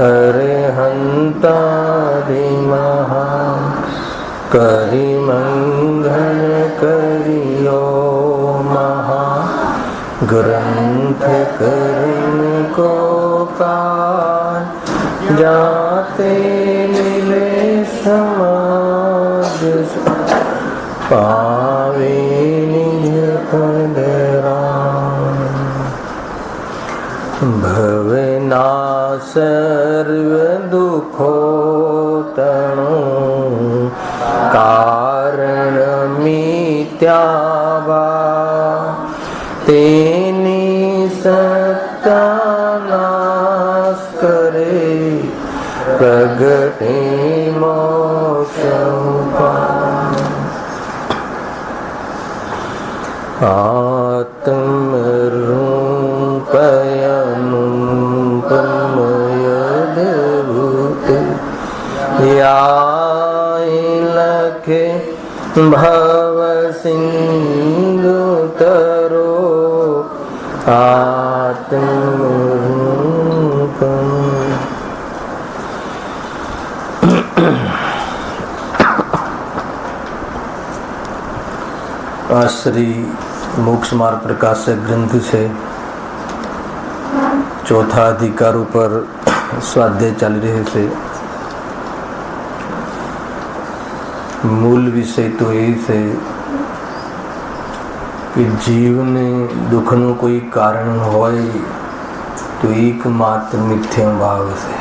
અરહંતાદિ મહા કરી મંગન કર્યો મહા ગ્રંથ કર્મ કો કાન જાતે મિલે સમાજ પાવે નિજ પદરામ ભવના સર્વ દુઃખો તણો કારણ મિથ્યાવા તેની સત્તાનાશ કરે પ્રગટે મોક્ષ આત્મરૂપયનુપમયદભૂત લખે ભવ સિંધુ તરો આત્મરૂપમ. આ શ્રી મોક્ષ માર્ગ પ્રકાશક ગ્રંથ છે. ચોથા અધિકાર ઉપર સ્વાધ્યાય ચાલી રહ્યો છે. મૂળ વિષય તો એ છે કે જીવને દુઃખનું કોઈ કારણ હોય તો એકમાત્ર મિથ્યા ભાવ છે.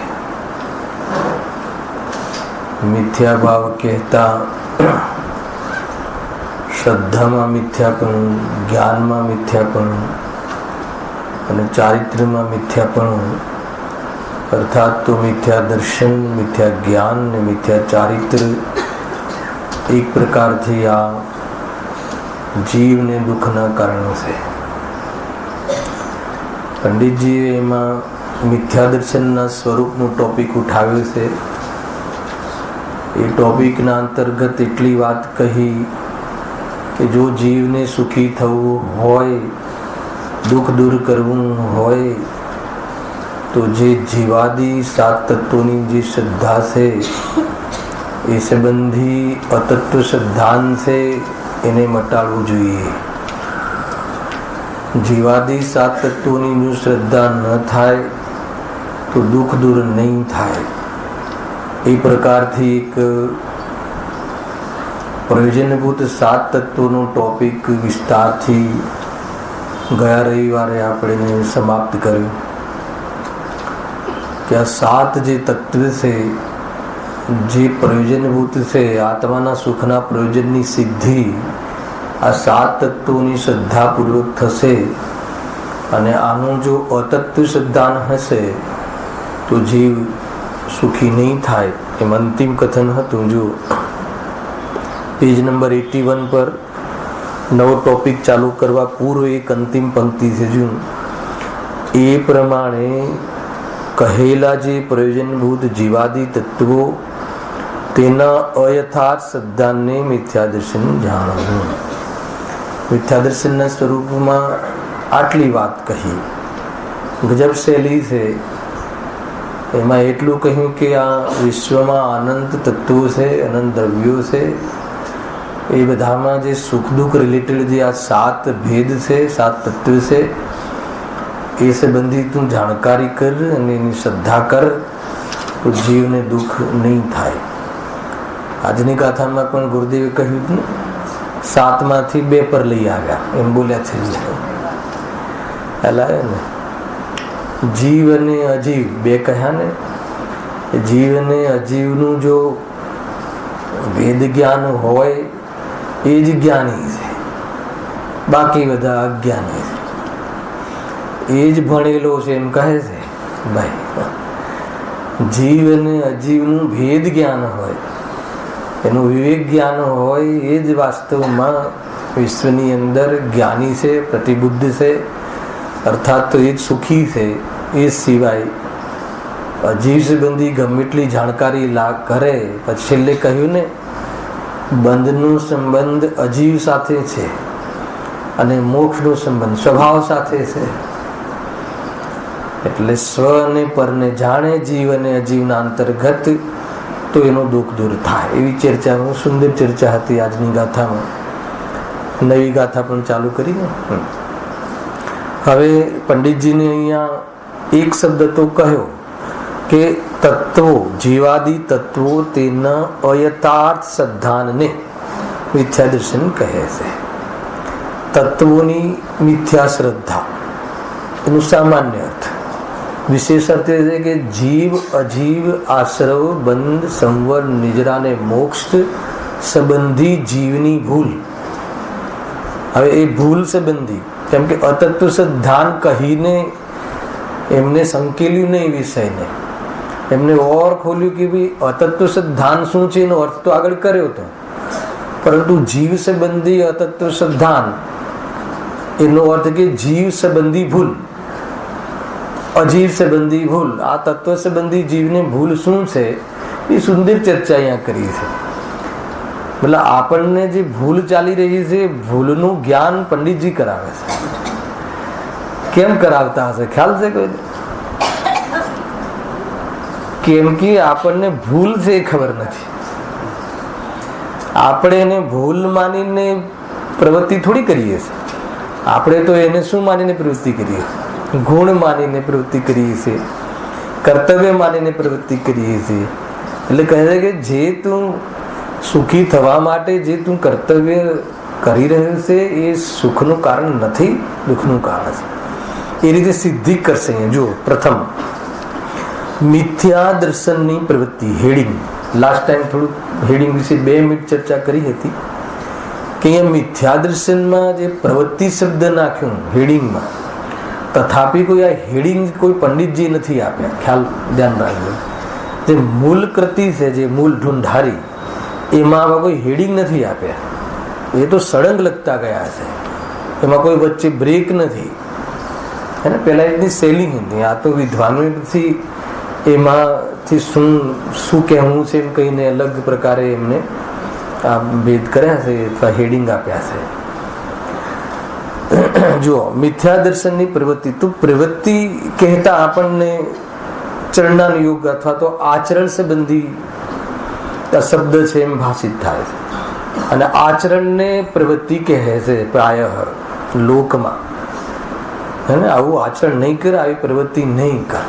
મિથ્યા ભાવ કહેતા શ્રદ્ધામાં મિથ્યાપણું, જ્ઞાનમાં મિથ્યાપણું અને ચારિત્ર્યમાં મિથ્યાપણું, અર્થાત તો મિથ્યા દર્શન, મિથ્યા જ્ઞાન ને મિથ્યા ચારિત્ર્ય એક પ્રકારથી આ જીવને દુઃખના કારણો છે. પંડિતજીએ એમાં મિથ્યા દર્શનના સ્વરૂપનો ટોપિક ઉઠાવ્યો છે. એ ટોપિકના અંતર્ગત એટલી વાત કહી કે જો જીવને સુખી થવું હોય, દુઃખ દૂર કરવું હોય તો જે જીવાદી સાત તત્વોની જે શ્રદ્ધા છે એ સંબંધી અતત્વ શ્રદ્ધાંત છે એને મટાડવું જોઈએ. જીવાદી સાત તત્વોની જો શ્રદ્ધા ન થાય તો દુઃખ દૂર નહીં થાય. એ પ્રકારથી એક પ્રયોજનભૂત સાત તત્વોનો ટોપિક વિસ્તારથી ગયા રવિવારે આપણે સમાપ્ત કર્યો કે આ સાત જે તત્વ છે જે પ્રયોજનભૂત છે આત્માના સુખના પ્રયોજનની સિદ્ધિ આ સાત તત્વોની શ્રદ્ધાપૂર્વક થશે અને આનું જો અતત્વ શ્રદ્ધાન હશે તો જીવ સુખી નહીં થાય. એમ અંતિમ કથન હતું. જો પેજ નંબર 81 પર નવો ટોપિક ચાલુ કરવા પૂર્વ એક અંતિમ પંક્તિ છે. જો એ પ્રમાણે કહેલા જે પ્રયોજનભૂત જીવાદી તત્વો તેના અયથાર્થ શ્રદ્ધાને મિથ્યા દર્શન જાણવું. મિથ્યા દર્શનના સ્વરૂપમાં આટલી વાત કહી. ગજબ શૈલી છે. એમાં એટલું કહ્યું કે આ વિશ્વમાં અનંત તત્વો છે, અનંત દ્રવ્યો છે. એ બધામાં જે સુખ દુઃખ રિલેટેડ જે આ સાત ભેદ છે, સાત તત્વ છે, એ સંબંધી તું જાણકારી કર અને એની શ્રદ્ધા કર તો જીવને દુઃખ નહીં થાય. આજની ગાથામાં પણ ગુરુદેવે કહ્યું હતું ને, 7 માંથી 2 પર લઈ આવ્યા એમ બોલ્યા છે. ને જીવ અને અજીવ 2 કહ્યા ને. જીવ અને અજીવનું જો વેદ જ્ઞાન હોય એ જ જ્ઞાની છે, બાકી બધા અજ્ઞાની છે. એ જ ભણેલો છે એમ કહે છે. ભાઈ જીવ અને અજીવનું ભેદ જ્ઞાન હોય, એનું વિવેક જ્ઞાન હોય એ જ વાસ્તવમાં વિશ્વની અંદર જ્ઞાની છે, પ્રતિબુદ્ધ છે, અર્થાત તો એ જ સુખી છે. એ સિવાય અજીવ સંબંધી ગમે એટલી જાણકારી કરે પછી છેલ્લે કહ્યું ને, બંધનો સંબંધ અજીવ સાથે છે અને મોક્ષનો સંબંધ સ્વભાવ સાથે છે. એટલે સ્વ અને પરને જાણે, જીવ અને અજીવના અંતર્ગત, તો એનો દુઃખ દૂર થાય. એવી ચર્ચામાં સુંદર ચર્ચા હતી આજની ગાથામાં. નવી ગાથા પણ ચાલુ કરી ને. હવે પંડિતજીને અહીંયા એક શબ્દ તો કહ્યો કે તત્વો, જીવાદી તત્વો તેના અયથાર્થ શ્રદ્ધાને મિથ્યા દર્શન કહે છે. તત્વોની મિથ્યા શ્રદ્ધા એનું સામાન્ય અર્થ. વિશેષ અર્થ એ છે કે જીવ અજીવ આશ્રવ બંધ સંવર નિજરા ને મોક્ષ સંબંધી જીવની ભૂલ. હવે એ ભૂલ સંબંધી, કેમ કે અતત્વ સિદ્ધાંત કહીને એમને સંકેલ્યું નહીં વિષયને, એમને ઓર ખોલ્યું કે ભાઈ અતત્વ સિદ્ધાંત શું છે એનો અર્થ તો આગળ કર્યો હતો, પરંતુ જીવ સંબંધી અતત્વ સિદ્ધાંત એનો અર્થ કે જીવ સંબંધી ભૂલ, અજીવ સંબંધી ભૂલ. આ તત્વ સંબંધી જીવને ભૂલ શું છે એ સુંદર ચર્ચા અહીંયા કરી છે. મતલબ આપણને જે ભૂલ ચાલી રહી છે, ભૂલનું જ્ઞાન પંડિતજી કરાવે છે. કેમ કરાવતા હશે ખ્યાલ છે કોઈ? કેમ કે આપણને ભૂલ છે એ ખબર નથી. આપણે એને ભૂલ માનીને પ્રવૃત્તિ થોડી કરીએ છીએ. આપણે તો એને શું માનીને પ્રવૃત્તિ કરીએ? ગુણ માનીને પ્રવૃત્તિ કરીએ છીએ, કર્તવ્ય માનીને પ્રવૃત્તિ કરીએ છીએ. એટલે કહે છે કે જે તું સુખી થવા માટે જે તું કર્તવ્ય કરી રહ્યો છે એ સુખનું કારણ નથી, દુઃખનું કારણ છે. એ રીતે સિદ્ધિ કરશે. જો પ્રથમ મિથ્યા દર્શનની પ્રવૃત્તિ, હેડિંગ. લાસ્ટ ટાઈમ થોડું હેડિંગ વિશે 2 મિનિટ ચર્ચા કરી હતી કે અહીંયા મિથ્યા દર્શનમાં જે પ્રવૃત્તિ શબ્દ નાખ્યો હેડિંગમાં, તથાપિ કોઈ આ હેડિંગ કોઈ પંડિતજી નથી આપ્યા. ખ્યાલ ધ્યાન રાખજો. જે મૂળ કૃતિ છે, જે મૂળ ઢૂંઢારી, એમાં કોઈ હેડિંગ નથી આપ્યા. એ તો સળંગ લખતા ગયા છે, એમાં કોઈ વચ્ચે બ્રેક નથી. એને પહેલા એટલી શૈલી હતી. આ તો વિદ્વાનો પછી એમાંથી શું કહેવું છે એમ કહીને અલગ પ્રકારે એમને આ ભેદ કર્યા છે અથવા હેડિંગ આપ્યા છે. જો મિથ્યા દર્શનની પ્રવૃત્તિ, તો પ્રવૃત્તિ કહેતા આપણને ચરણાન યોગ અથવા તો આચરણ સંબંધી શબ્દ છે એમ ભાષિત થાય છે. અને આચરણને પ્રવૃત્તિ કહે છે પ્રાય લોકમાં. હે ને, આવું આચરણ નહીં કરે, આવી પ્રવૃત્તિ નહીં કર.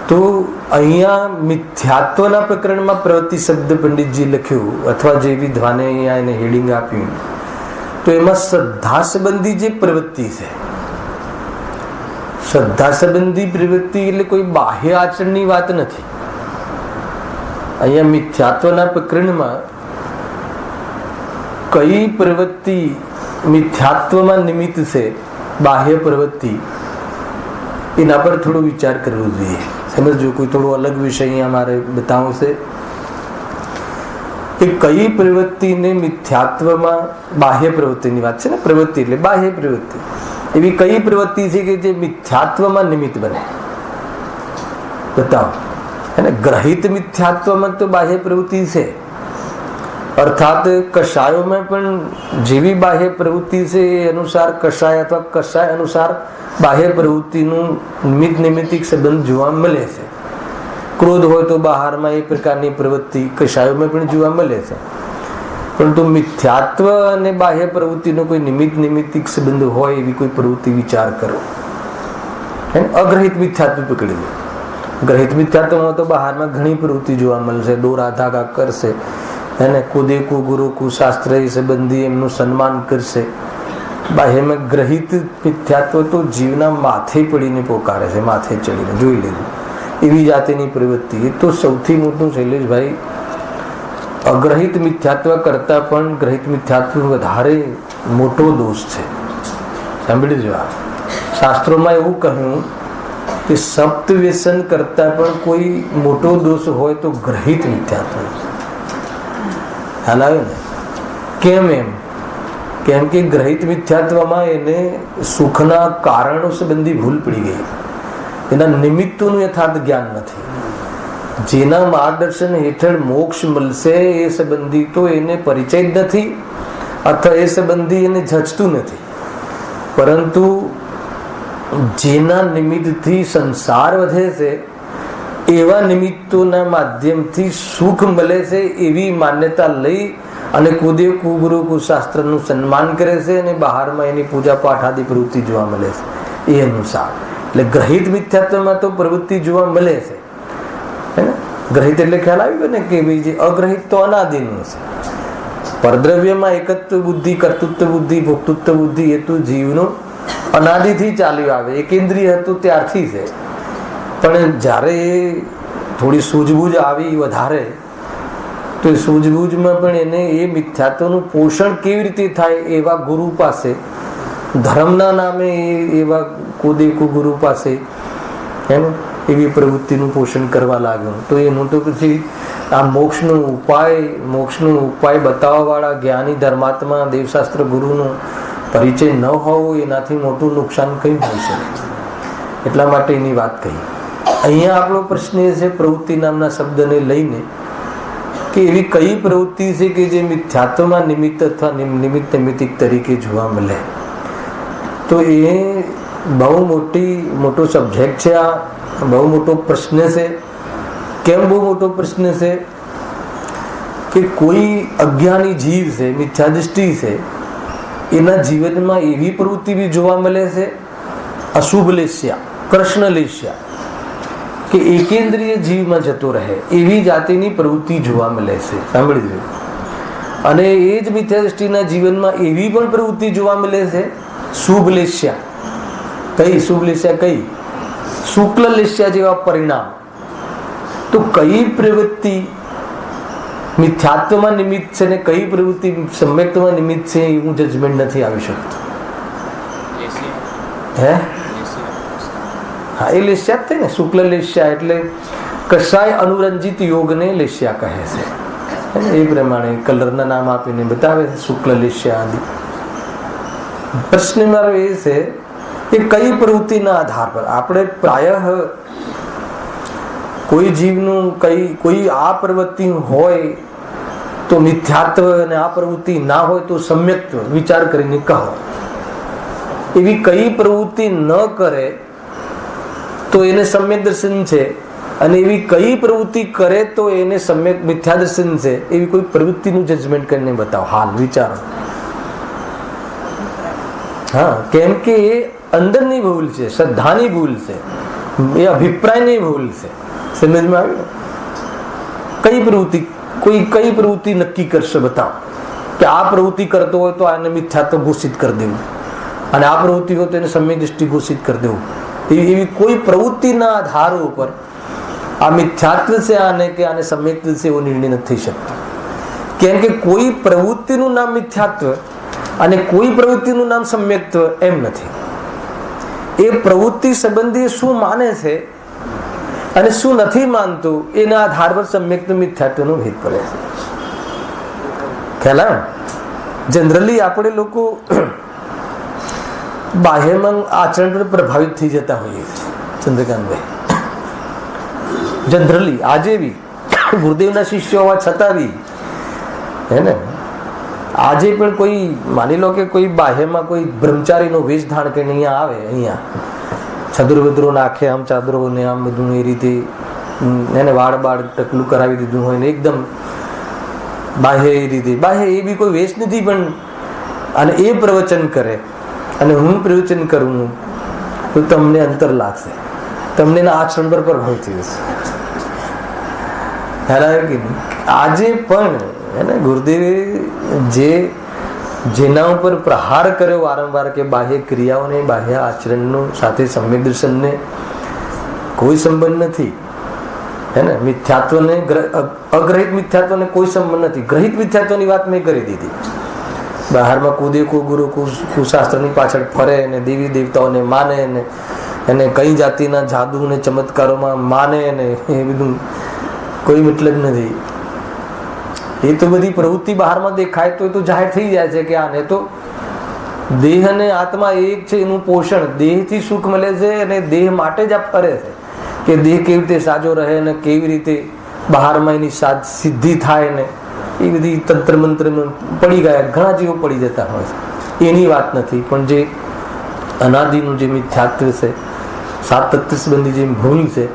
તો અહીંયા મિથ્યાત્વના પ્રકરણમાં પ્રવૃત્તિ શબ્દ પંડિતજી લખ્યું અથવા જે વિદ્વાને અહીંયા એને હેડિંગ આપ્યું, તો એમાં શ્રદ્ધા સંબંધી જે પ્રવૃત્તિ છે, શ્રદ્ધા સંબંધી પ્રવૃત્તિ એટલે કોઈ બાહ્ય આચરણની વાત નથી. અહીંયા મિથ્યાત્વના પ્રકરણમાં કઈ પ્રવૃત્તિ મિથ્યાત્વમાં નિમિત્ત છે, બાહ્ય પ્રવૃત્તિ, એના પર થોડો વિચાર કરવો જોઈએ. સમજો, કોઈ થોડો અલગ વિષય અહીંયા મારે બતાવવો છે કે કઈ પ્રવૃત્તિને મિથ્યાત્વમાં, બાહ્ય પ્રવૃત્તિની વાત છે ને, પ્રવૃત્તિ એટલે બાહ્ય પ્રવૃત્તિ, એવી કઈ પ્રવૃત્તિ છે કે જે મિથ્યાત્વમાં નિમિત્ત બને? બતાવો. અને ગ્રહિત મિથ્યાત્વમાં તો બાહ્ય પ્રવૃત્તિ છે, અર્થાત કષાયોમાં પણ જેવી બાહ્ય પ્રવૃત્તિ છે એ અનુસાર કષાય અથવા કષાય અનુસાર બાહ્ય પ્રવૃત્તિનું નિમિત્તિક સંબંધ જોવા મળે છે. ક્રોધ હોય તો બહારમાં એ પ્રકારની પ્રવૃત્તિ કષાયોમાં પણ જોવા મળે છે. પરંતુ મિથ્યાત્વ અને બાહ્ય પ્રવૃત્તિનો કોઈ નિમિત્તિક સંબંધ હોય એવી કોઈ પ્રવૃત્તિ વિચાર કરો. અગ્રહિત મિથ્યાત્વ પકડી લો. ગ્રહિત મિથ્યાત્વમાં તો બહારમાં ઘણી પ્રવૃત્તિ જોવા મળશે, દોરા ધાગા કરશે, એને કુદે કુ ગુરુ કુ શાસ્ત્ર સંબંધી એમનું સન્માન કરશે. બાહ્યમાં ગ્રહિત મિથ્યાત્વ તો જીવના માથે પડીને પોકારે છે, માથે ચડીને જોઈ લેવું એવી જાતિની પ્રવૃત્તિ. એ તો સૌથી મોટું શૈલેષભાઈ, અગ્રહિત મિથ્યાત્વ કરતા પણ ગ્રહિત મિથ્યાત્વ વધારે મોટો દોષ છે. સાંભળી જો, શાસ્ત્રોમાં એવું કહ્યું કે સપ્ત વ્યસન કરતા પણ કોઈ મોટો દોષ હોય તો ગ્રહિત મિથ્યાત્વ. ખ્યાલ આવ્યો ને? કેમ એમ? કેમ કે ગ્રહિત મિથ્યાત્વમાં એને સુખના કારણો સંબંધી ભૂલ પડી ગઈ, એના નિમિત્તોનું યથાર્થ જ્ઞાન નથી. જેના માર્ગદર્શન હેઠળ મોક્ષ મળશે એ સંબંધી તો એને પરિચય જ નથી, અથવા એ સંબંધી એને જચતું નથી. પરંતુ જેના નિમિત્તથી સંસાર વધે છે એવા નિમિત્તોના માધ્યમથી સુખ મળે છે એવી માન્યતા લઈ અને કુદે કુગુરુ કુશાસ્ત્રનું સન્માન કરે છે અને બહારમાં એની પૂજા પાઠ આદિ પ્રવૃત્તિ જોવા મળે છે એ અનુસાર. એટલે ગ્રહિત મિથ્યાત્વમાં તો પ્રવૃત્તિ જોવા મળે છે, હે ને? ગ્રહિત એટલે ખ્યાલ આવી ગયો ને કે ભાઈ જે અગ્રહિત તો અનાદિનું છે. પરદ્રવ્યમાં એકત્વ બુદ્ધિ, કર્તૃત્વ બુદ્ધિ, ભોક્તૃત્વ બુદ્ધિ એ તો જીવનું અનાદિથી ચાલ્યું આવે, એકેન્દ્રિય હતું ત્યારથી છે. પણ જ્યારે એ થોડી સૂઝબૂઝ આવી વધારે તો એ સૂઝબૂઝમાં પણ એને એ મિથ્યાત્વનું પોષણ કેવી રીતે થાય એવા ગુરુ પાસે, ધર્મના નામે એવા કુદેકુ ગુરુ પાસે એમ એવી પ્રવૃત્તિનું પોષણ કરવા લાગ્યો. તો એનું તો પછી આ મોક્ષનો ઉપાય બતાવવા વાળા જ્ઞાની ધર્માત્મા દેવશાસ્ત્ર ગુરુનો પરિચય ન હોવો એનાથી મોટું નુકસાન કઈ હોય છે. એટલા માટે એની વાત કહી. અહીંયા આપણો પ્રશ્ન એ છે પ્રવૃત્તિ નામના શબ્દને લઈને કે એવી કઈ પ્રવૃત્તિ છે કે જે મિથ્યાત્વમાં નિમિત્ત અથવા નિમિત્ત નૈમિત્તિક તરીકે જોવા મળે. તો એ બહુ મોટો સબ્જેક્ટ છે. આ બહુ મોટો પ્રશ્ન છે. કેમ બહુ મોટો પ્રશ્ન છે? કે કોઈ અજ્ઞાની જીવ છે, મિથ્યાદૃષ્ટિ છે, એના જીવનમાં એવી પ્રવૃત્તિ બી જોવા મળે છે અશુભ લેસ્યા, કૃષ્ણ લેસ્યા, કે એકેન્દ્રિય જીવમાં જતો રહે એવી જાતિની પ્રવૃત્તિ જોવા મળે છે. સાંભળી લો. અને એ જ મિથ્યાદૃષ્ટિના જીવનમાં એવી પણ પ્રવૃત્તિ જોવા મળે છે શુભ લેસ્યા. કઈ શુભ લેસ્યા? કઈ શુક્લ લેસ્યા જેવા પરિણામ. તો કઈ પ્રવૃત્તિ મિથ્યાત્વમાં નિમિત્ત છે ને કઈ પ્રવૃત્તિ સમ્યક્તમાં નિમિત્ત છે એવું જજમેન્ટ નથી આવી શકતું. હે હા, એ લેસ્યા જ થાય ને. શુક્લ લેસ્યા એટલે કશાય અનુરંજિત યોગને લેસ્યા કહે છે. એ પ્રમાણે કલરના નામ આપીને બતાવે છે શુક્લ લેસ્યા આદિ. પ્રશ્ન મારો એ છે કે કઈ પ્રવૃત્તિના આધાર પર આપણે પ્રાય કોઈ જીવનું કોઈ આ પ્રવૃત્તિ હોય તો મિથ્યાત્વ અને આ પ્રવૃત્તિ ના હોય તો સમ્યક્ત્વ વિચાર કરીને કહો. એવી કઈ પ્રવૃત્તિ ન કરે તો એને સમ્યક દર્શન છે, અને એવી કઈ પ્રવૃત્તિ કરે તો એને સમ્યક મિથ્યા દર્શન છે. એવી કોઈ પ્રવૃત્તિનું જજમેન્ટ કરીને બતાવો. હાલ વિચારો. હા, કેમ કે એ અંદરની ભૂલ છે, શ્રદ્ધાની ભૂલ છે, એ અભિપ્રાયની ભૂલ છે. સમજમાં આવ્યું? કઈ પ્રવૃત્તિ નક્કી કરશે? બતાવો કે આ પ્રવૃત્તિ કરતો હોય તો આને મિથ્યાત્વ ઘોષિત કરી દેવું, અને આ પ્રવૃત્તિ હોય તો એને સમ્યક દૃષ્ટિ ઘોષિત કરી દેવું. એવી કોઈ પ્રવૃત્તિના આધારો ઉપર આ મિથ્યાત્વ છે આને કે આને સમ્યક્ત્વ છે એવો નિર્ણય નથી થઈ શકતો. કેમ કે કોઈ પ્રવૃત્તિનું નામ મિથ્યાત્વ અને કોઈ પ્રવૃત્તિનું નામ સમ્યક્ત્વ એમ નથી. એ પ્રવૃત્તિ સંબંધી શું માને છે અને શું નથી માનતું એના આધાર પર સમ્યક્ત મિથ્યાત્વનો ભેદ પડે છે. ખ્યાલ આવે? જનરલી આપણે લોકો બાહ્યમાં આચરણ પર પ્રભાવિત થઈ જતા હોઈએ છીએ. ચંદ્રકાંતભાઈ, જનરલી આજે બી ગુરુદેવના શિષ્યો હોવા છતાં બી હે ને આજે પણ કોઈ માની લો કે કોઈ બાહ્યમાં કોઈ બ્રહ્મચારીનો વેશ ધારણ કરીને અહીંયા આવે, અહીંયા છદરો બદરો નાખે, આમ ચાદરો ને આમ બધું એ રીતે એને વાળ ટકલું કરાવી દીધું હોય ને એકદમ બાહ્ય એ રીતે. બાહ્ય એ બી કોઈ વેશ નથી, પણ અને એ પ્રવચન કરે અને હું પ્રવચન કરું તો તમને અંતર લાગશે, તમને એના આચરણ પર પ્રભાવિત થયું છે. આજે પણ એને ગુરુદેવે જેના ઉપર પ્રહાર કર્યો વારંવાર કે બાહ્ય ક્રિયાઓને બાહ્ય આચરણનો સાથે સમ્યક દર્શનને કોઈ સંબંધ નથી. હે ને મિથ્યાત્વને અગ્રહિત મિથ્યાત્વને કોઈ સંબંધ નથી. ગ્રહિત મિથ્યાત્વની વાત મેં કરી દીધી. બહારમાં કુદે કો ગુરુ કુશાસ્ત્રની પાછળ ફરે ને દેવી દેવતાઓને માને ને એને કઈ જાતિના જાદુ ને ચમત્કારોમાં માને ને એ બધું કોઈ મતલબ નથી. એ તો બધી પ્રવૃત્તિ બહારમાં દેખાય તો એ તો જાહેર થઈ જાય છે કે આને તો દેહ અને આત્મા એક છે, એનું પોષણ દેહથી સુખ મળે છે અને દેહ માટે જ આ ફરે છે કે દેહ કેવી રીતે સાજો રહે ને કેવી રીતે બહારમાં એની સિદ્ધિ થાય ને એ બધી તંત્ર મંત્ર પડી ગયા. ઘણા જીવો પડી જતા હોય છે, એની વાત નથી. પણ જે અનાદિનું જે મિથ્યાત્વ છે, સાત તત્વ સંબંધી જે ભૂલ છે,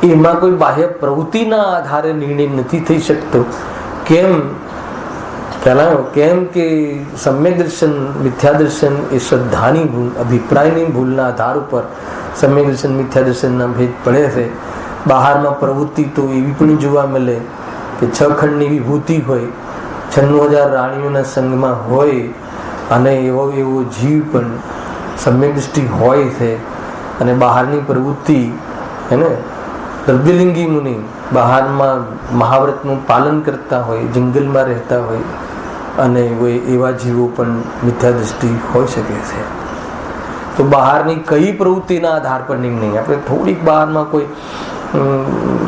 એમાં કોઈ બાહ્ય પ્રવૃત્તિના આધારે નિર્ણય નથી થઈ શકતો. કેમ કે સમ્યક દર્શન, મિથ્યા દર્શન એ શ્રદ્ધાની ભૂલ, અભિપ્રાયની ભૂલના આધાર ઉપર સમ્યક દર્શન, મિથ્યા દર્શનના ભેદ પડે છે. બહારમાં પ્રવૃત્તિ તો એવી પણ જોવા મળે કે 6 ખંડની વિભૂતિ હોય, 96,000 રાણીઓના સંગમાં હોય, અને એવો જીવ પણ સમ્યક દૃષ્ટિ હોય છે, અને બહારની પ્રવૃત્તિ હે ને દ્રવ્યલિંગી મુનિ બહારમાં મહાવ્રતનું પાલન કરતા હોય, જંગલમાં રહેતા હોય, અને એવા જીવો પણ મિથ્યા દૃષ્ટિ હોઈ શકે છે. તો બહારની કઈ પ્રવૃત્તિના આધાર પર નિર્ણય, આપણે થોડીક બહારમાં કોઈ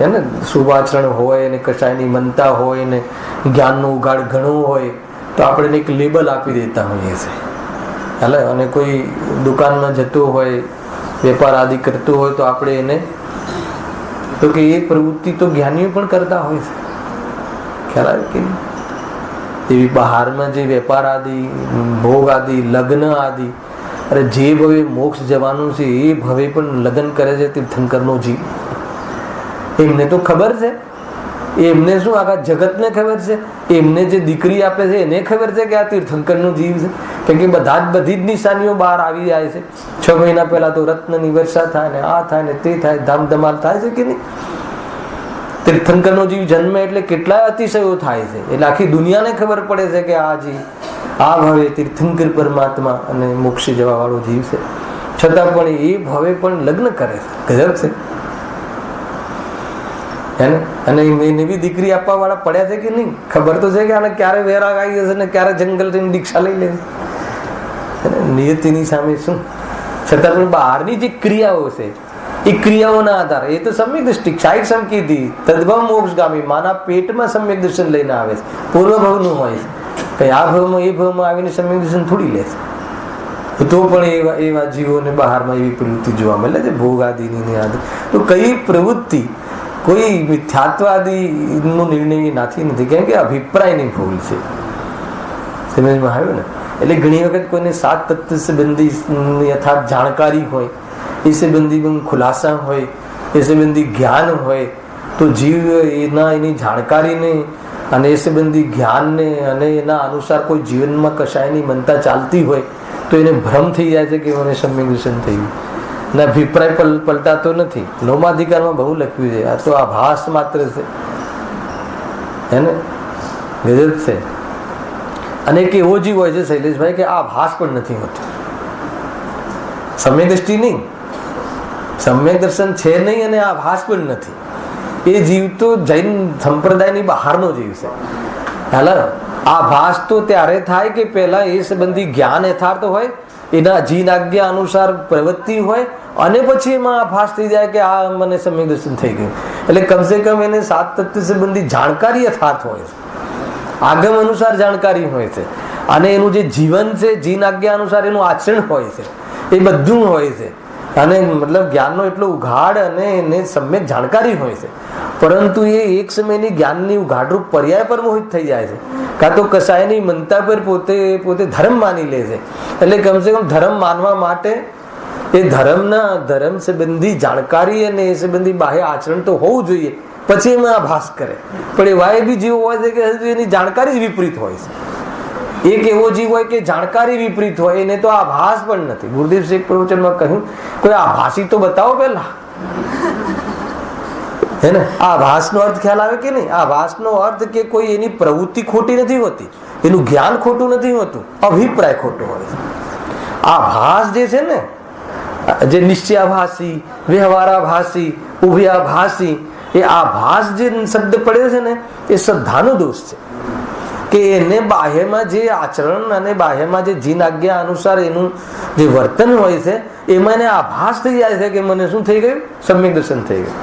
હે ને શુભાચરણ હોય ને કશાયની મનતા હોય ને જ્ઞાનનો ઉગાડ ઘણો હોય તો આપણે એક લેબલ આપી દેતા હોઈએ છીએ. હાલે, અને કોઈ દુકાનમાં જતો હોય, વેપાર આદિ કરતો હોય તો આપણે એને તો કે એ પ્રવૃત્તિ તો જ્ઞાનીઓ પણ કરતા હોય છે. ખ્યાલ આવે કે એવી બહારમાં જે વેપાર આદિ, ભોગ આદિ, લગ્ન આદિ, અરે જે ભવે મોક્ષ જવાનું છે એ ભવે પણ લગ્ન કરે છે તીર્થંકરનો જીવ. એમને તો ખબર છે, એમને શું આખા જગતને ખબર છે, એમને જે દીકરી આપે છે એને ખબર છે કે આ તીર્થંકરનો જીવ છે. કેમ કે બધી જ નિશાનીઓ બહાર આવી જાય છે. 6 મહિના પહેલા તો રત્નની વર્ષા થાય ને આ થાય ને તે થાય, ધામધમાલ થાય છે કે નહીં. તીર્થંકરનો જીવ જન્મે એટલે કેટલાય અતિશયો થાય છે. એટલે આખી દુનિયાને ખબર પડે છે કે આ જીવ આ ભવે તીર્થંકર પરમાત્મા અને મોક્ષે જવા વાળો જીવ છે. છતાં પણ એ ભવે પણ લગ્ન કરે છે. ગજબ છે. અને એવી દીકરી આપવા વાળા પડ્યા છે કે નહીં, ખબર તો છે કે આને ક્યારે વેરાગ આવી જશે ને ક્યારે જંગલ જઈને દીક્ષા લઈ લેશે. નિયતિની સામે શું, છતાં પણ બહારની જે ક્રિયાઓ છે એ ક્રિયાઓના આધારે, એ તો સમ્યક દૃષ્ટિ ક્ષાયિક સંકેતી તદ્ભવ મોક્ષગામી, માના પેટમાં સમ્યક દર્શન લઈને આવે છે. પૂર્વ ભવનું હોય છે, કઈ આ ભવમાં એ ભવમાં આવીને સમ્યક દર્શન થોડી લે છે. તો પણ એવા જીવોને બહારમાં એવી પ્રવૃત્તિ જોવા મળે છે, ભોગ આદિની આદિ. તો કઈ પ્રવૃત્તિ કોઈ મિથ્યાત્વાદીનો નિર્ણય નથી, કેમ કે અભિપ્રાયની ભૂલ છે. સમજમાં આવ્યું ને? એટલે ઘણી વખત કોઈને 7 તત્વ સંબંધી યથાર્થ જાણકારી હોય, એ સંબંધી ખુલાસા હોય, એ સંબંધી જ્ઞાન હોય, તો જીવ એની જાણકારીને અને એ સંબંધી જ્ઞાનને અને એના અનુસાર કોઈ જીવનમાં કશાયની મનતા ચાલતી હોય તો એને ભ્રમ થઈ જાય છે કે મને સમ્યક દર્શન થયું. ના, અભિપ્રાય પલટાતો નથી. 9મા અધિકારમાં બહુ લખ્યું છે, આ તો આભાસ માત્ર છે. હે ને? ગજબ છે. અને એક એવો જીવ હોય છે શૈલેષભાઈ કે આભાસ પણ નથી હોતો. સમ્યક દ્રષ્ટિ નહીં, સમ્યક દર્શન છે નહીં અને આભાસ પણ નથી. એ જીવ તો જૈન સંપ્રદાયની બહારનો જીવ છે. હાલ, આભાસ તો ત્યારે થાય કે પહેલા એ સંબંધી જ્ઞાન યથાર્થ હોય, એના જીન આજ્ઞા અનુસાર પ્રવૃત્તિ હોય, અને પછી એમાં આભાસ થઈ જાય કે આ મને સમ્યક દર્શન થઈ ગયું. એટલે કમસે કમ એને 7 તત્વ સંબંધી જાણકારી યથાર્થ હોય છે, આગમ અનુસાર જાણકારી હોય છે, અને એનું જે જીવન છે જીન આજ્ઞા અનુસાર એનું આચરણ હોય છે, એ બધું હોય છે. અને મતલબ જ્ઞાનનો એટલો ઉઘાડ અને એને સમ્યક જાણકારી હોય છે, પરંતુ એ એક સમયની જ્ઞાનની ઉઘાડરૂપ પર્યાય પર મોહિત થઈ જાય છે, કાં તો કસાયની મનતા પર પોતે ધર્મ માની લે છે. એટલે કમસે કમ ધર્મ માનવા માટે એ ધર્મ સંબંધી જાણકારી અને એ સંબંધી બાહ્ય આચરણ તો હોવું જોઈએ, પછી એમાં આભાસ કરે. પણ એવા બી જીવો હોય છે કે હજુ એની જાણકારી જ વિપરીત હોય છે. એક એવો જીવ હોય કે જાણકારી વિપરીત હોય, એને તો આભાસ પણ નથી. ગુરુદેવ શેખ પ્રવચનમાં કહ્યું, કોઈ આભાસી તો બતાવો પેલા, હે ને? આભાસનો અર્થ ખ્યાલ આવે કે નહીં? આભાસનો અર્થ કે કોઈ એની પ્રવૃત્તિ ખોટી નથી હોતી, એનું જ્ઞાન ખોટું નથી હોતું, અભિપ્રાય ખોટો હોય છે. આભાસ જે છે ને, જે નિશ્ચયાભાસી, વ્યવહારાભાસી, ઉભયાભાસી, એ આભાસ જે શબ્દ પડ્યો છે ને, એ શ્રદ્ધાનો દોષ છે. કે એને બાહ્યમાં જે આચરણ અને બાહ્યમાં જે જીન આજ્ઞા અનુસાર એનું જે વર્તન હોય છે, એમાં એને આભાસ થઈ જાય છે કે મને શું થઈ ગયું? સમ્યક દર્શન થઈ ગયું.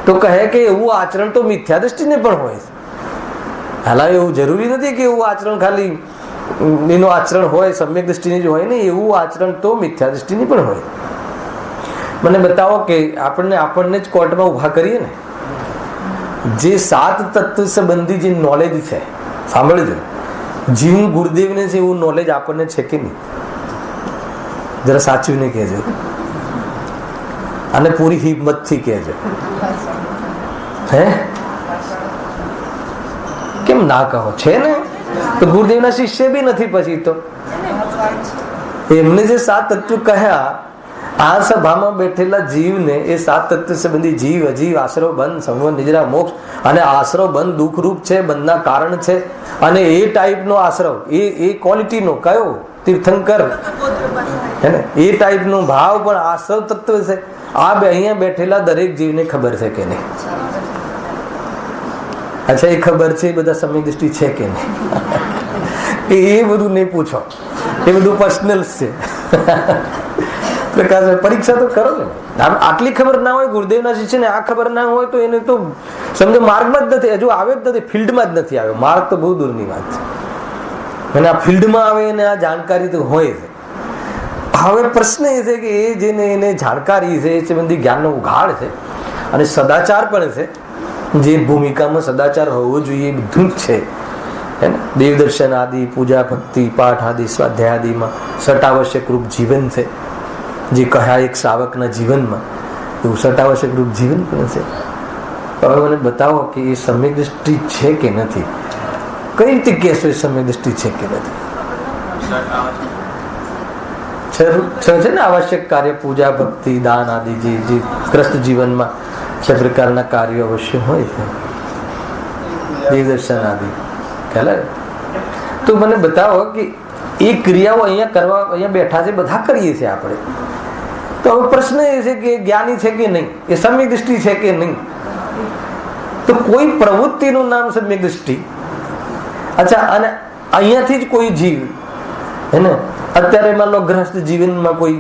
તો કહે કે એવું આચરણ તો મિથ્યા દ્રષ્ટિને પણ હોય છે. હાલા, એવું જરૂરી નથી કે એવું આચરણ ખાલી એનું આચરણ હોય સમ્યક દ્રષ્ટિની જ હોય ને, એવું આચરણ તો મિથ્યા દ્રષ્ટિની પણ હોય. મને બતાવો કે આપણને જ કોર્ટમાં ઉભા કરીએ ને, જે 7 તત્વ સંબંધી જે નોલેજ છે, સાંભળજો, જીવ ગુરુદેવને છે એવું નોલેજ આપણને છે કે નહીં? જરા સાચવીને કહેજો અને પૂરી હિંમતથી કહેજો. હે કેમ ના કહો? છે ને તો ગુરુદેવના શિષ્ય બી નથી. પછી તો એમને જે 7 તત્વ કહ્યા, આ સભામાં બેઠેલા જીવને એ 7 તત્વ સંબંધી જીવ, અજીવ, આશ્રવ બંધ, સંવર, નિજરા, મોક્ષ અને આશ્રવ બંધ દુઃખરૂપ છે, બંધના કારણ છે. અને એ ટાઈપનો આશ્રવ, એ ક્વોલિટીનો કયો? તીર્થંકર હે ને, એ ટાઈપનો ભાવ પણ આશ્રવ તત્વ છે. આ અહીંયા બેઠેલા દરેક જીવને ખબર છે કે નહીં? અચ્છા, એ ખબર છે, બધા સમય દ્રષ્ટિ છે કે નહીં? એ બધું નહીં પૂછો, એ બધું પર્સનલ છે. પરીક્ષા તો કરો ને. આટલી ખબર ના હોય ગુરુદેવના શિષ્યને, આ ખબર ના હોય તો એને તો સમજો માર્ગમાં જ નથી, હજુ આવે જ નથી, ફિલ્ડમાં જ નથી આવ્યો. માર્ગ તો બહુ દૂરની વાત છે. અને આ ફિલ્ડમાં આવે અને આ જાણકારી તો હોય છે. હવે પ્રશ્ન એ છે કે એ જેને એને જાણકારી છે, એ સંબંધી જ્ઞાનનો ઉઘાડ છે અને સદાચાર પણ છે. જે ભૂમિકામાં સદાચાર હોવો જોઈએ એ બધું જ છે. દેવદર્શન આદિ, પૂજા, ભક્તિ, પાઠ આદિ, સ્વાધ્યાય આદિમાં સટાવશ્યક રૂપ જીવન છે. જે કહ્યા એક શ્રાવકના જીવનમાં એવું સટાવશ્યક રૂપ જીવન પણ છે. હવે મને બતાવો કે એ સમ્યક દ્રષ્ટિ છે કે નથી? કઈ રીતે કહેશો એ સમ્યક દ્રષ્ટિ છે કે નથી? છે ને આવશ્યક કાર્ય, પૂજા, ભક્તિ, દાન આદિ જે ગ્રસ્ત જીવનમાં છે પ્રકારના કાર્યો અવશ્ય હોય છે. દેવદર્શન આદિ ખ્યાલ. તો મને બતાવો કે એ ક્રિયાઓ અહીંયા કરવા, અહીંયા બેઠા છે, બધા કરીએ છીએ આપણે. તો હવે પ્રશ્ન એ છે કે જ્ઞાની છે કે નહીં? એ સમ્યક દ્રષ્ટિ છે કે નહીં? તો કોઈ પ્રવૃત્તિનું નામ સમ્યક દ્રષ્ટિ. અચ્છા, અને અહીંયાથી જ કોઈ જીવ હે ને, અત્યારે માન લો ગ્રસ્ત જીવનમાં કોઈ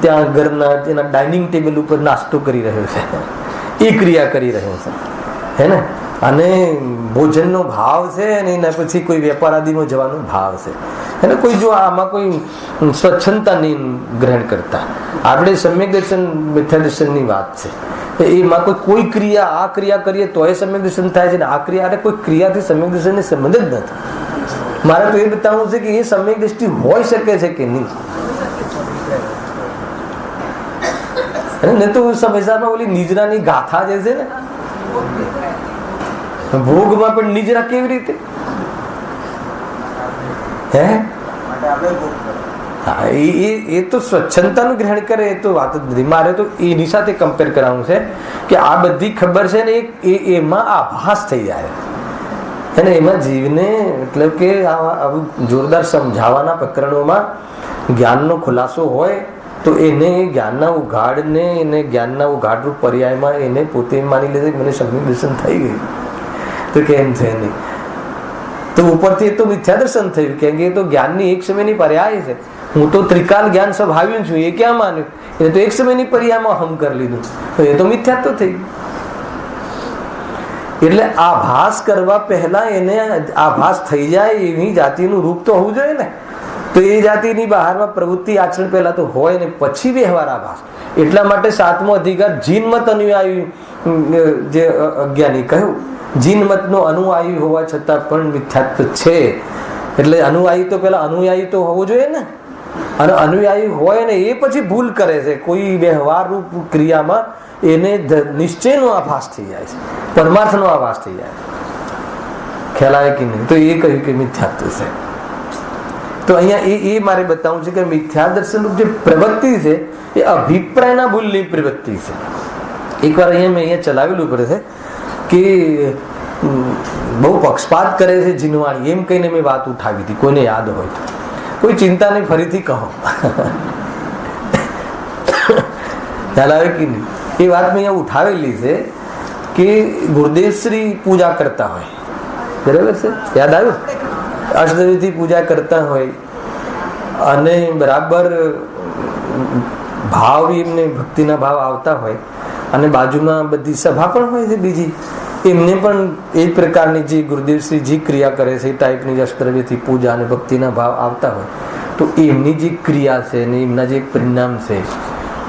ત્યાં ઘરના એના ડાઇનિંગ ટેબલ ઉપર નાસ્તો કરી રહ્યો છે, એ ક્રિયા કરી રહ્યો છે હે ને, અને ભોજનનો ભાવ છે અને એના પછી કોઈ વેપાર આદિમાં જવાનો ભાવ છે. અને કોઈ જો આમાં કોઈ સ્વચ્છંદતા નહીં ગ્રહણ કરતા, આપણે સમ્યક દર્શન મિથ્યા દર્શનની વાત છે. એમાં કોઈ ક્રિયા, આ ક્રિયા કરીએ તો એ સમ્યક દર્શન થાય છે, આ ક્રિયા કોઈ ક્રિયાથી સમ્યક દર્શનને સંબંધ જ નથી. મારે તો એ બતાવવું છે કે એ સમ્યક દ્રષ્ટિ હોઈ શકે છે કે નહીં. ને તો સમયસામાં ઓલી નિજરાની ગાથા જે છે ને, ભોગમાં પણ નિજરા કેવી રીતે? હે હા, એ તો સ્વચ્છંદતાનું ગ્રહણ કરે એ તો વાત જ નથી. મારે તો એની સાથે કમ્પેર કરાવવું છે કે આ બધી ખબર છે ને, એમાં આભાસ થઈ જાય અને એમાં જીવને મતલબ કે આવું જોરદાર સમજાવવાના પ્રકરણોમાં જ્ઞાનનો ખુલાસો હોય તો એને જ્ઞાનના ઉઘાડને, એને જ્ઞાનના ઉઘાડરૂપ પર્યાયમાં એને પોતે માની લે મને સમ્યક દર્શન થઈ ગયું. તો કેમ છે નહીં? તો ઉપરથી તો મિથ્યા દર્શન થયું, કેમ કે એ તો જ્ઞાનની એક સમયની પર્યાય છે. હું તો ત્રિકાલ જ્ઞાન સ્વભાવ્યું છું, એ ક્યાં માન્યું? એ તો એક સમયની પર્યાયમાં હમ કરી લીધું, તો એ તો મિથ્યા તો થઈ. એટલે આભાસ કરવા પહેલા એને આભાસ થઈ જાય એવી જાતિનું રૂપ તો હોવું જોઈએ ને. તો એ જાતિની બહારમાં પ્રવૃત્તિ આચરણ પહેલા તો હોય ને પછી વ્યવહાર આભાસ. એટલા માટે 7મો અધિકાર જીનમત અનુયાયી જે અજ્ઞાની કહ્યું, જીનમતનો અનુયાયી હોવા છતાં પણ મિથ્યાત્વ છે. એટલે અનુયાયી તો પેલા અનુયાયી તો હોવો જોઈએ ને, અને અનુયાયી હોય ને એ પછી ભૂલ કરે છે કોઈ વ્યવહાર રૂપ ક્રિયામાં, એને નિશ્ચયનો આભાસ થઈ જાય છે, પરમાર્થનો આભાસ થઈ જાય છે. ખ્યાલ આવે કે નહીં? તો એ કહ્યું કે મિથ્યાત્વ છે. તો અહીંયા એ મારે બતાવવું છે કે મિથ્યા દર્શન જે પ્રવૃત્તિ છે એ અભિપ્રાયના ભૂલની પ્રવૃત્તિ છે. એકવાર અહીંયા ચલાવેલું પડે છે કે બહુ પક્ષપાત કરે છે જીનવાણી, એમ કહીને મેં વાત ઉઠાવી હતી. કોઈને યાદ હોય તો કોઈ ચિંતા નહીં, ફરીથી કહો. ખ્યાલ આવે કે નહીં? એ વાત મેં અહીંયા ઉઠાવેલી છે કે ગુરુદેવ શ્રી પૂજા કરતા હોય, બરાબર છે? યાદ આવ્યું? અષ્ટદેવથી પૂજા કરતા હોય અને બરાબર ભાવ એમને ભક્તિના ભાવ આવતા હોય અને બાજુમાં બધી સભા પણ હોય છે બીજી, એમને પણ એ પ્રકારની જે ગુરુદેવશ્રી જે ક્રિયા કરે છે એ ટાઈપની અષ્ટદ્રવ્યથી પૂજા અને ભક્તિના ભાવ આવતા હોય તો એમની જે ક્રિયા છે ને એમના જે પરિણામ છે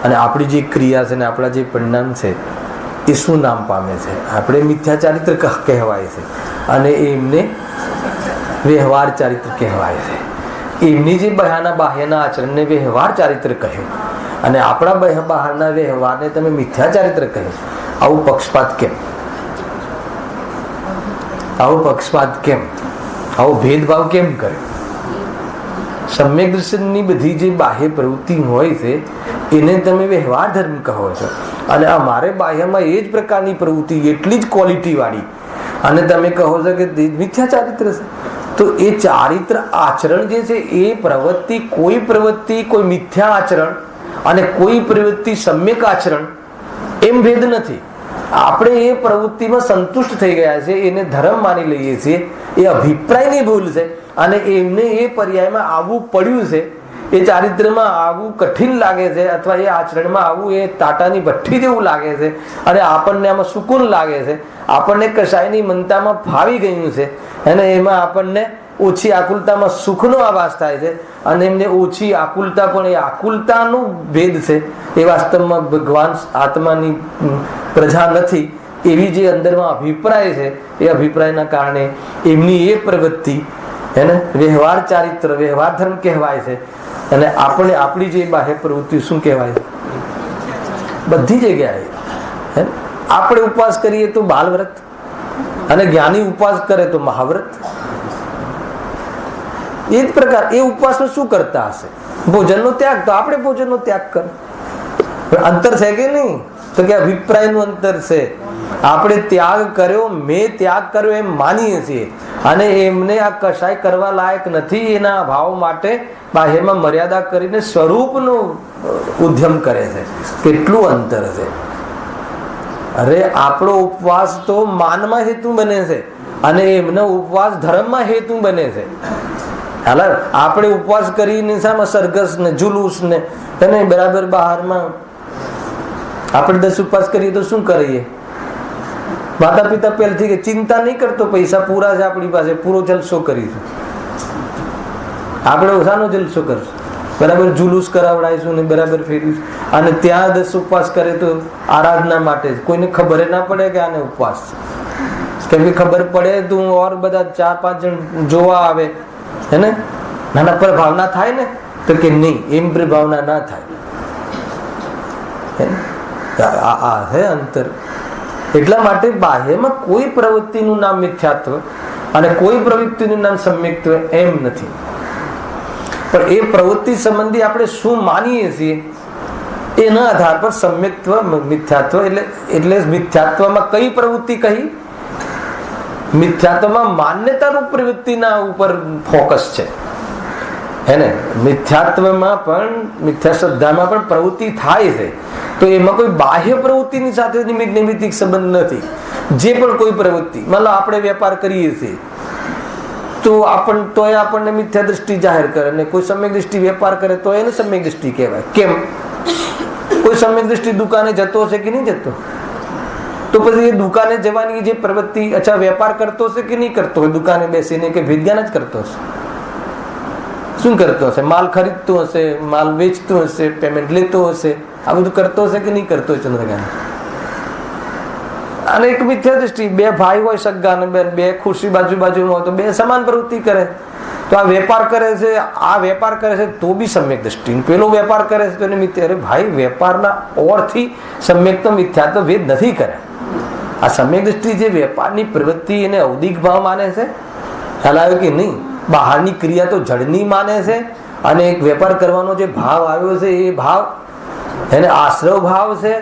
અને આપણી જે ક્રિયા છે ને આપણા જે પરિણામ છે એ શું નામ પામે છે? આપણે મિથ્યા ચારિત્ર કહેવાય છે અને એમને વ્યવહાર ચારિત્ર કહેવાય છે. એમની જે બાહ્યના આચરણને વ્યવહાર ચારિત્ર કહે અને આપણા બહારના વ્યવહારને તમે મિથ્યા ચારિત્ર કહે. આવું પક્ષપાત કેમ? આવો પક્ષપાત કેમ? આવો ભેદભાવ કેમ કરે? સમ્યક દર્શનની બધી જે બાહ્ય પ્રવૃત્તિ હોય છે એને તમે વ્યવહાર ધર્મ કહો છો અને અમારે બાહ્યમાં એ જ પ્રકારની પ્રવૃત્તિ એટલી જ ક્વોલિટી વાળી અને તમે કહો છો કે મિથ્યા ચારિત્ર છે. તો એ ચારિત્ર આચરણ જે છે એ પ્રવૃત્તિ કોઈ મિથ્યા આચરણ અને કોઈ પ્રવૃત્તિ સમ્યક આચરણ એમ ભેદ નથી. આપણે એ પ્રવૃત્તિમાં સંતુષ્ટ થઈ ગયા છે, એને ધર્મ માની લઈએ છીએ. એ અભિપ્રાયની ભૂલ છે અને એમને એ પર્યાયમાં આવવું પડ્યું છે. એ ચારિત્રમાં આવવું કઠિન લાગે છે અથવા એ આચરણમાં આવવું એ તાટાની ભઠ્ઠી જેવું લાગે છે અને આપણને આમાં સુકૂન લાગે છે. આપણને કશાયની મનતામાં ફાવી ગયું છે અને એમાં આપણને ઓછી આકુલતામાં સુખનો આભાસ થાય છે અને એમને ઓછી આકુલતા પણ એ આકુલતાનો ભેદ છે. એ વાસ્તવમાં ભગવાન આત્માની પ્રજા નથી એવી જે અંદરમાં અભિપ્રાય છે એ અભિપ્રાયના કારણે એમની એ પ્રવૃત્તિ એને વ્યવહાર ચારિત્ર વ્યવહાર ધર્મ કહેવાય છે અને આપણે આપણી જે બાહ્ય પ્રવૃત્તિ શું કહેવાય? બધી જગ્યાએ આપણે ઉપવાસ કરીએ તો બાલવ્રત અને જ્ઞાની ઉપવાસ કરે તો મહાવ્રત. એ જ પ્રકાર એ ઉપવાસમાં શું કરતા હશે? ભોજનનો ત્યાગ. તો આપણે ભોજનનો ત્યાગ કરો. અંતર છે કે નહીં? તો કે અભિપ્રાયનું અંતર છે. આપણે ત્યાગ કર્યો, મેં ત્યાગ કર્યો એમ માનીએ છીએ અને એમને આ કશાય કરવા લાયક નથી એના ભાવ માટે બાહ્યમાં મર્યાદા કરીને સ્વરૂપનો ઉદ્યમ કરે છે. કેટલું અંતર છે! અરે આપણો ઉપવાસ તો માનમાં હેતુ બને છે અને એમનો ઉપવાસ ધર્મમાં હેતુ બને છે. હાલ આપણે ઉપવાસ કરીને શામાં સરઘસ ને જુલુસ ને એને બરાબર બહારમાં આપણે 10 ઉપવાસ કરીએ તો શું કરીએ? માતા પિતા પહેલથી કે ચિંતા નહીં કરતો, પૈસા પૂરા છે આપણી પાસે, પૂરો જલસો કરીશું. આપણે ઓછાનો જલસો કરશું, બરાબર જુલુસ કરાવડાવીશું ને બરાબર ફેરીશું. અને ત્યાં 10 ઉપવાસ કરે તો આરાધના માટે કોઈને ખબર ના પડે કે આને ઉપવાસ છે. કેમ કે ખબર પડે તો ઓર બધા 4-5 જણ જોવા આવે હે ને, નાના પર ભાવના થાય ને તો કે નહીં, એમ પ્રભાવના ના થાય. આ હે અંતર. એટલા માટે બાહ્યમાં કોઈ પ્રવૃત્તિનું નામ મિથ્યાત્વ અને કોઈ પ્રવૃત્તિનું નામ સમ્યક્ત્વ એમ નથી. પણ એ પ્રવૃત્તિ સંબંધી આપણે શું માનીએ છીએ એના આધાર પર સમ્યક્ત્વ મિથ્યાત્વ એટલે મિથ્યાત્વમાં કઈ પ્રવૃત્તિ કહી? મિથ્યાત્વમાં માન્યતારૂપ પ્રવૃત્તિના ઉપર ફોકસ છે હે ને. મિથ્યાત્વમાં પણ મિથ્યા શ્રદ્ધામાં પણ પ્રવૃત્તિ થાય છે તો એમાં કોઈ બાહ્ય પ્રવૃત્તિની સાથે નિમિત્ત નૈમિત્તિક સંબંધ નથી. જે પણ કોઈ પ્રવૃત્તિ મતલબ આપણે વેપાર કરીએ છીએ તો આપણને મિથ્યા દ્રષ્ટિ જાહેર કરે અને કોઈ સમ્યક દ્રષ્ટિ વેપાર કરે તો એને સમ્યક દ્રષ્ટિ કહેવાય. કેમ? કોઈ સમ્યક દ્રષ્ટિ દુકાને જતો હશે કે નહીં જતો? તો પછી એ દુકાને જવાની જે પ્રવૃત્તિ અચ્છા વેપાર કરતો હશે કે નહીં કરતો હોય? દુકાને બેસીને કે વિજ્ઞાન જ કરતો હશે? શું કરતો હશે? માલ ખરીદતો હશે, માલ વેચતો હશે, પેમેન્ટ લેતો હશે, આ બધું કરતો હશે કે નહીં કરતો હોય? ચંદ્રકાંત. અને એક મિથ્યા દ્રષ્ટિ, 2 ભાઈ હોય સગા અને બે ખુરશી બાજુમાં હોય તો 2 સમાન પ્રવૃત્તિ કરે. તો આ વેપાર કરે છે, આ વેપાર કરે છે તો બી સમ્યક દ્રષ્ટિ, પેલો વેપાર કરે છે તો એને મિથ્યા. અરે ભાઈ, વેપારના ઓરથી સમ્યક તો મિથ્યાત્વ ભેદ નથી કરે. આ સમ્યક દ્રષ્ટિ જે વેપારની પ્રવૃત્તિ એને ઔદિક ભાવ માને છે, ખ્યાલ આવ્યો કે નહીં? બહારની ક્રિયા તો જડની માને છે અને એક વેપાર કરવાનો જે ભાવ આવ્યો છે એ ભાવ એને આશ્રવ ભાવ છે,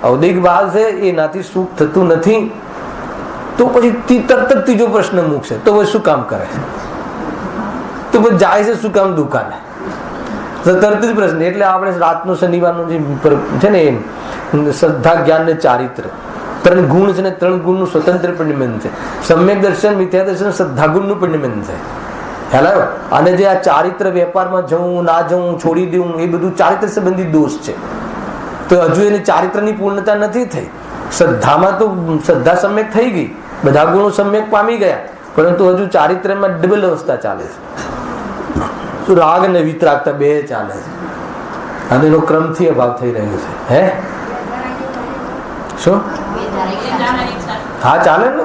ઔદિક ભાવ છે, એનાથી સુખ થતું નથી. તો પછી તરત જ ત્રીજો પ્રશ્ન મૂકશે તો પછી શું કામ કરે છે? તો પછી જાય છે શું કામ દુકાને? તરત જ પ્રશ્ન. એટલે આપણે રાતનો શનિવારનો જે છે ને શ્રદ્ધા, જ્ઞાન ને ચારિત્ર 3 ગુણ છે ને 3 ગુણનું સ્વતંત્ર પરિણમન છે. સમ્યક દર્શન, મિથ્યા દર્શન, શ્રદ્ધા ગુણનું પરિણમન છે. હેલો. અને જે આ ચારિત્ર વેપારમાં જવું ના જવું, છોડી દેવું, એ બધું ચારિત્ર સંબંધી દોષ છે. તો હજુ એની ચારિત્રની પૂર્ણતા નથી થઈ. શ્રદ્ધામાં તો શ્રદ્ધા સમ્યક થઈ ગઈ, બધા ગુણો સમ્યક પામી ગયા, પરંતુ હજુ ચારિત્રમાં ડબલ અવસ્થા ચાલે છે. રાગ અને વિતરાગતા 2 ચાલે છે અને એનો ક્રમથી અભાવ થઈ રહ્યો છે. હે શું? હા ચાલે ને.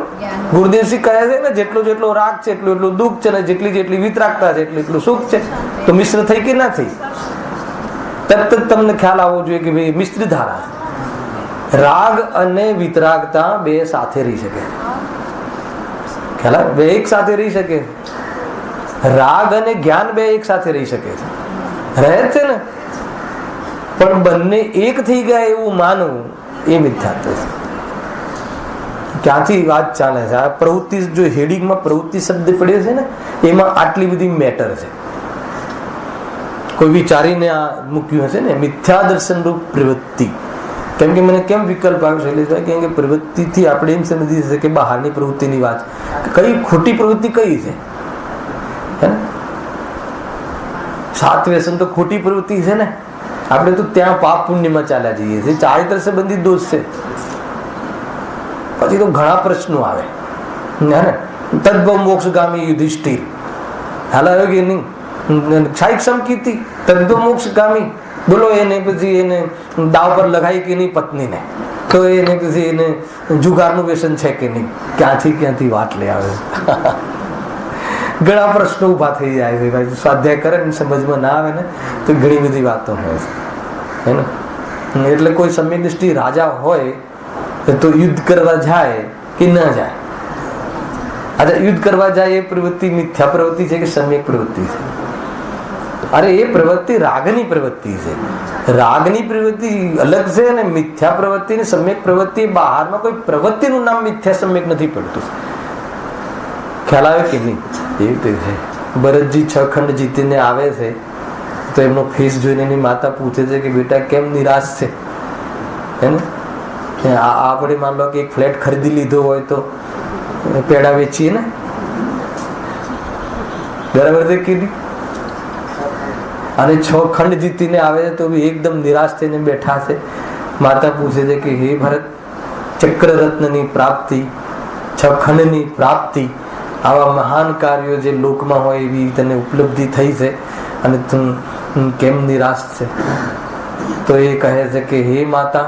ગુરુદેવસિંહ કહે છે ને, જેટલો જેટલો રાગ છે એટલું એટલું દુઃખ છે, ને જેટલી જેટલી વિતરાગતા છે એટલું એટલું સુખ છે. તો મિશ્ર થઈ કે ના થઈ? તરત જ તમને ખ્યાલ આવવો જોઈએ કે ભાઈ મિશ્રી ધારા, રાગ અને વિતરાગતા બે સાથે રહી શકે. ખ્યાલ આવે? બે એક સાથે રહી શકે. રાગ અને જ્ઞાન બે એક સાથે રહી શકે છે, રહે છે ને. પણ બંને એક થઈ ગયા એવું માનવું એ મિથ્યાત્વ છે. ક્યાંથી વાત ચાલે છે? આ પ્રવૃત્તિ, જો હેડિંગમાં પ્રવૃત્તિ શબ્દ પડ્યો છે ને, એમાં આટલી બધી મેટર છે. કોઈ વિચારીને આ મૂક્યું હશે ને, મિથ્યા દર્શન રૂપ પ્રવૃત્તિ. કેમ કે મને કેમ વિકલ્પ આવ્યો શૈલેષભાઈ? કેમ કે પ્રવૃત્તિથી આપણે એમ સમજીએ છીએ કે બહારની પ્રવૃત્તિની વાત. કઈ ખોટી પ્રવૃત્તિ કઈ છે? સાત વ્યસન તો ખોટી પ્રવૃત્તિ છે ને. આપણે તો ત્યાં પાપ પુણ્યમાં ચાલ્યા જઈએ છીએ. ચારિત્ર સંબંધિત દોષ છે. પછી તો ઘણા પ્રશ્નો આવે ને. તદ્ભવ મોક્ષગામી યુધિષ્ઠિર, હાલ આવ્યો કે નહીં? સાઈક્ષમ કીર્તિ તદ્ભવ મોક્ષગામી, બોલો એને પછી એને દાવ પર લગાઈ કે નહીં પત્નીને? તો એને પછી એને જુગારનું વ્યસન છે કે નહીં? ક્યાંથી વાત લઈ આવે? ઘણા પ્રશ્નો ઉભા થઈ જાય છે ભાઈ. સ્વાધ્યાય કરે ને સમજમાં ના આવે ને તો ઘણી બધી વાતો હોય છે ને. એટલે કોઈ સમ્યક દ્રષ્ટિ રાજા હોય તો યુદ્ધ કરવા જાય કે ના જાય? અચ્છા, યુદ્ધ કરવા જાય એ પ્રવૃત્તિ મિથ્યા પ્રવૃત્તિ છે કે સમ્યક પ્રવૃત્તિ છે? અરે એ પ્રવૃત્તિ રાગની પ્રવૃત્તિ છે. રાગની પ્રવૃત્તિ અલગ છે અને મિથ્યા પ્રવૃત્તિ ને સમ્યક પ્રવૃત્તિ, બહારમાં કોઈ પ્રવૃત્તિનું નામ મિથ્યા સમ્યક નથી પડતું. ખ્યાલ આવે કે નહીં? એ રીતે છે. ભરતજી 6 ખંડ જીતીને આવે છે તો એમનો ફેસ જોઈને એની માતા પૂછે છે કે બેટા કેમ નિરાશ છે? હે ને, આપણે માન લો કે એક ફ્લેટ ખરીદી લીધો હોય તો પેડા વેચીએ ને, બરાબર છે કે નહીં? અને 6 ખંડ જીતીને આવે છે તો એકદમ નિરાશ થઈને બેઠા છે. માતા પૂછે છે કે હે ભરત, ચક્રરત્નની પ્રાપ્તિ, 6 ખંડની પ્રાપ્તિ, આવા મહાન કાર્યો જે લોકમાં હોય એવી તને ઉપલબ્ધિ થઈ છે અને તું કેમ નિરાશ છે? તો એ કહે છે કે હે માતા,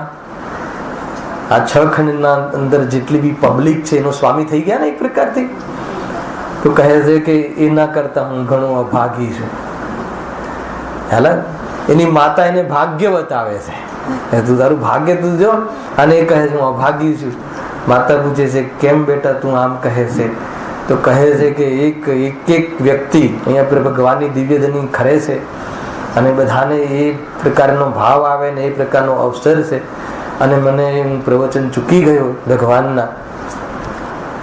આ 6 ખંડના અંદર જેટલી બી પબ્લિક છે એનો સ્વામી થઈ ગયા ને એક પ્રકારથી. તો કહે છે કે એના કરતા હું ઘણો અભાગી છું. હાલ, એની માતા એને ભાગ્ય બતાવે છે, તું તારું ભાગ્ય તું જો. અને એ કહે છે હું અભાગી છું. માતા પૂછે છે કેમ બેટા તું આમ કહે છે? તો કહે છે કે એક વ્યક્તિ અહીંયા પર ભગવાનની દિવ્યધની ખરે છે અને બધાને એ પ્રકારનો ભાવ આવે ને એ પ્રકારનો અવસર છે, અને મને હું પ્રવચન ચૂકી ગયો ભગવાનના.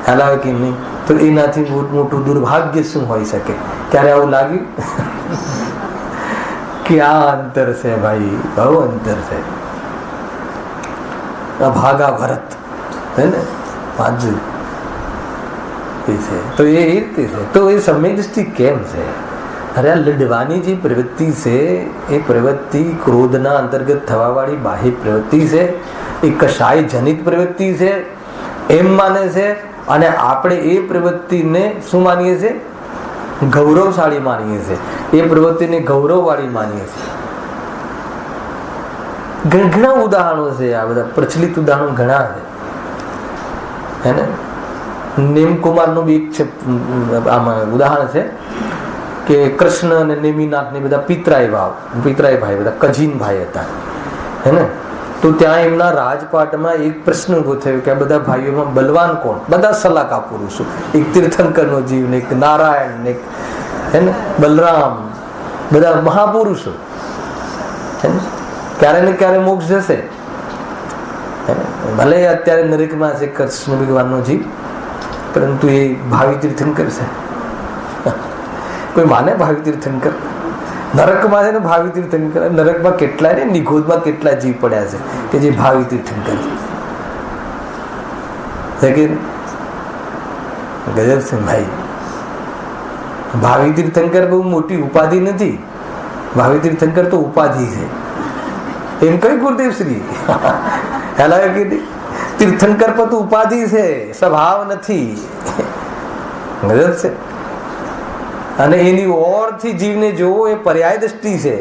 ખ્યાલ આવે કે નહીં? તો એનાથી મોટું દુર્ભાગ્ય શું હોઈ શકે? ક્યારે આવું લાગ્યું? ક્યાં અંતર છે ભાઈ, બહુ અંતર છે. અભાગા ભરત હે ને, વાંચું તો એ રીતે છે. તો એ સમ્યક દ્રષ્ટિ કેમ છે? અરે આ લડવાની જે પ્રવૃત્તિ છે એ પ્રવૃત્તિ ક્રોધના અંતર્ગત થવા વાળી બાહ્ય પ્રવૃત્તિ છે, એ કશાય જનિત પ્રવૃત્તિ છે એમ માને છે. અને આપણે એ પ્રવૃત્તિને શું માનીએ છીએ? ગૌરવશાળી માનીએ છીએ. એ પ્રવૃત્તિને ગૌરવવાળી માનીએ છીએ. ઘણા ઉદાહરણો છે, આ બધા પ્રચલિત ઉદાહરણો ઘણા છે હે ને. નેમકુમાર નું બી એક છે આમાં ઉદાહરણ છે કે કૃષ્ણ અને નેમિનાથ ને બધા પિતરાય ભાઈ, બધા કજીન ભાઈ હતા હે ને. તો ત્યાં એમના રાજપાટમાં એક પ્રશ્ન ઉભો થયો કે આ બધા ભાઈઓમાં બલવાન કોણ? બધા સલાકા પુરુષો, એક તીર્થંકર નો જીવ ને એક નારાયણ ને હે ને બલરામ, બધા મહાપુરુષો હે ને. ક્યારે ને ક્યારે મોક્ષ જશે. ભલે અત્યારે નરકમાં છે કૃષ્ણ ભગવાન નો જીવ, પરંતુ એ ભાવિ તીર્થંકર છે. કોઈ માને ભાવિ તીર્થંકર? નરકમાં છે ને ભાવિ તીર્થંકર. નરકમાં કેટલા ને નિગોદમાં કેટલા જીવ પડ્યા છે કે જે ભાવિ તીર્થંકર છે. ગજબ છે ભાઈ. ભાવિ તીર્થંકર બહુ મોટી ઉપાધિ નથી. ભાવિ તીર્થંકર તો ઉપાધિ છે એમ કઈ ગુરુદેવ શ્રી હેલા કે તીર્થંકર પર તો ઉપાધિ છે, સ્વભાવ નથી. ગજબ છે. અને એની ઓરથી જીવને જોવો એ પર્યાય દ્રષ્ટિ છે.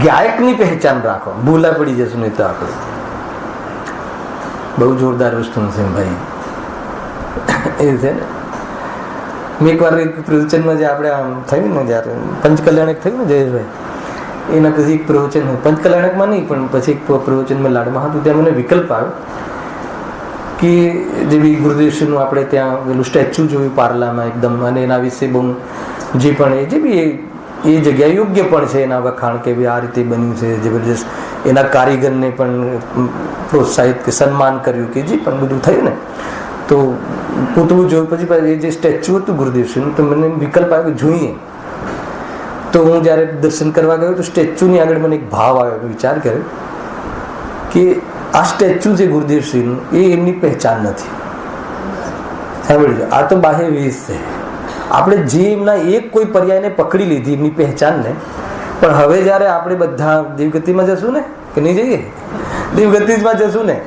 ગાયકની પહેચાન રાખો, ભૂલા પડી જશું નહીં તો આપણે બહુ જોરદાર વસ્તુ છે ભાઈ. એ છે ને, મેં એકવાર એક પ્રવચનમાં જે આપણે આમ થયું ને, જયારે પંચકલ્યાણક થયું ને જયેશભાઈ, એના પછી એક પ્રવચન, પંચકલ્યાણકમાં નહીં પણ પછી એક પ્રવચનમાં લાડમાં હતું, ત્યાં મને વિકલ્પ આવ્યો કે જેવી ગુરુદેવશ્રીનું આપણે ત્યાં પેલું સ્ટેચ્યુ જોયું પાર્લામાં એકદમ, અને એના વિશે બહુ જે પણ જે બી એ જગ્યા યોગ્ય પણ છે એના વખાણ કે ભાઈ આ રીતે બન્યું છે જબરજસ્ત, એના કારીગરને પણ પ્રોત્સાહિત કે સન્માન કર્યું કે જે પણ બધું થયું ને. તો પૂતળું જોયું પછી એ જે સ્ટેચ્યુ હતું ગુરુદેવશ્રીનું, તો મને વિકલ્પ આવ્યો જોઈએ. તો હું જ્યારે દર્શન કરવા ગયો તો સ્ટેચ્યુની આગળ મને એક ભાવ આવ્યો, વિચાર કર્યો કે આ સ્ટેચ્યુ છે ગુરુદેવશ્રીનું, એ એમની પહેચાન નથી. સાંભળજો, આ તો બાહ્ય વેશ છે. આપણે જે એમના એક કોઈ પર્યાયને પકડી લીધી એમની પહેચાનને, પણ હવે જ્યારે આપણે બધા દેવગતિમાં જશું ને, કે નહીં જઈએ, દેવગતિમાં જશું ને,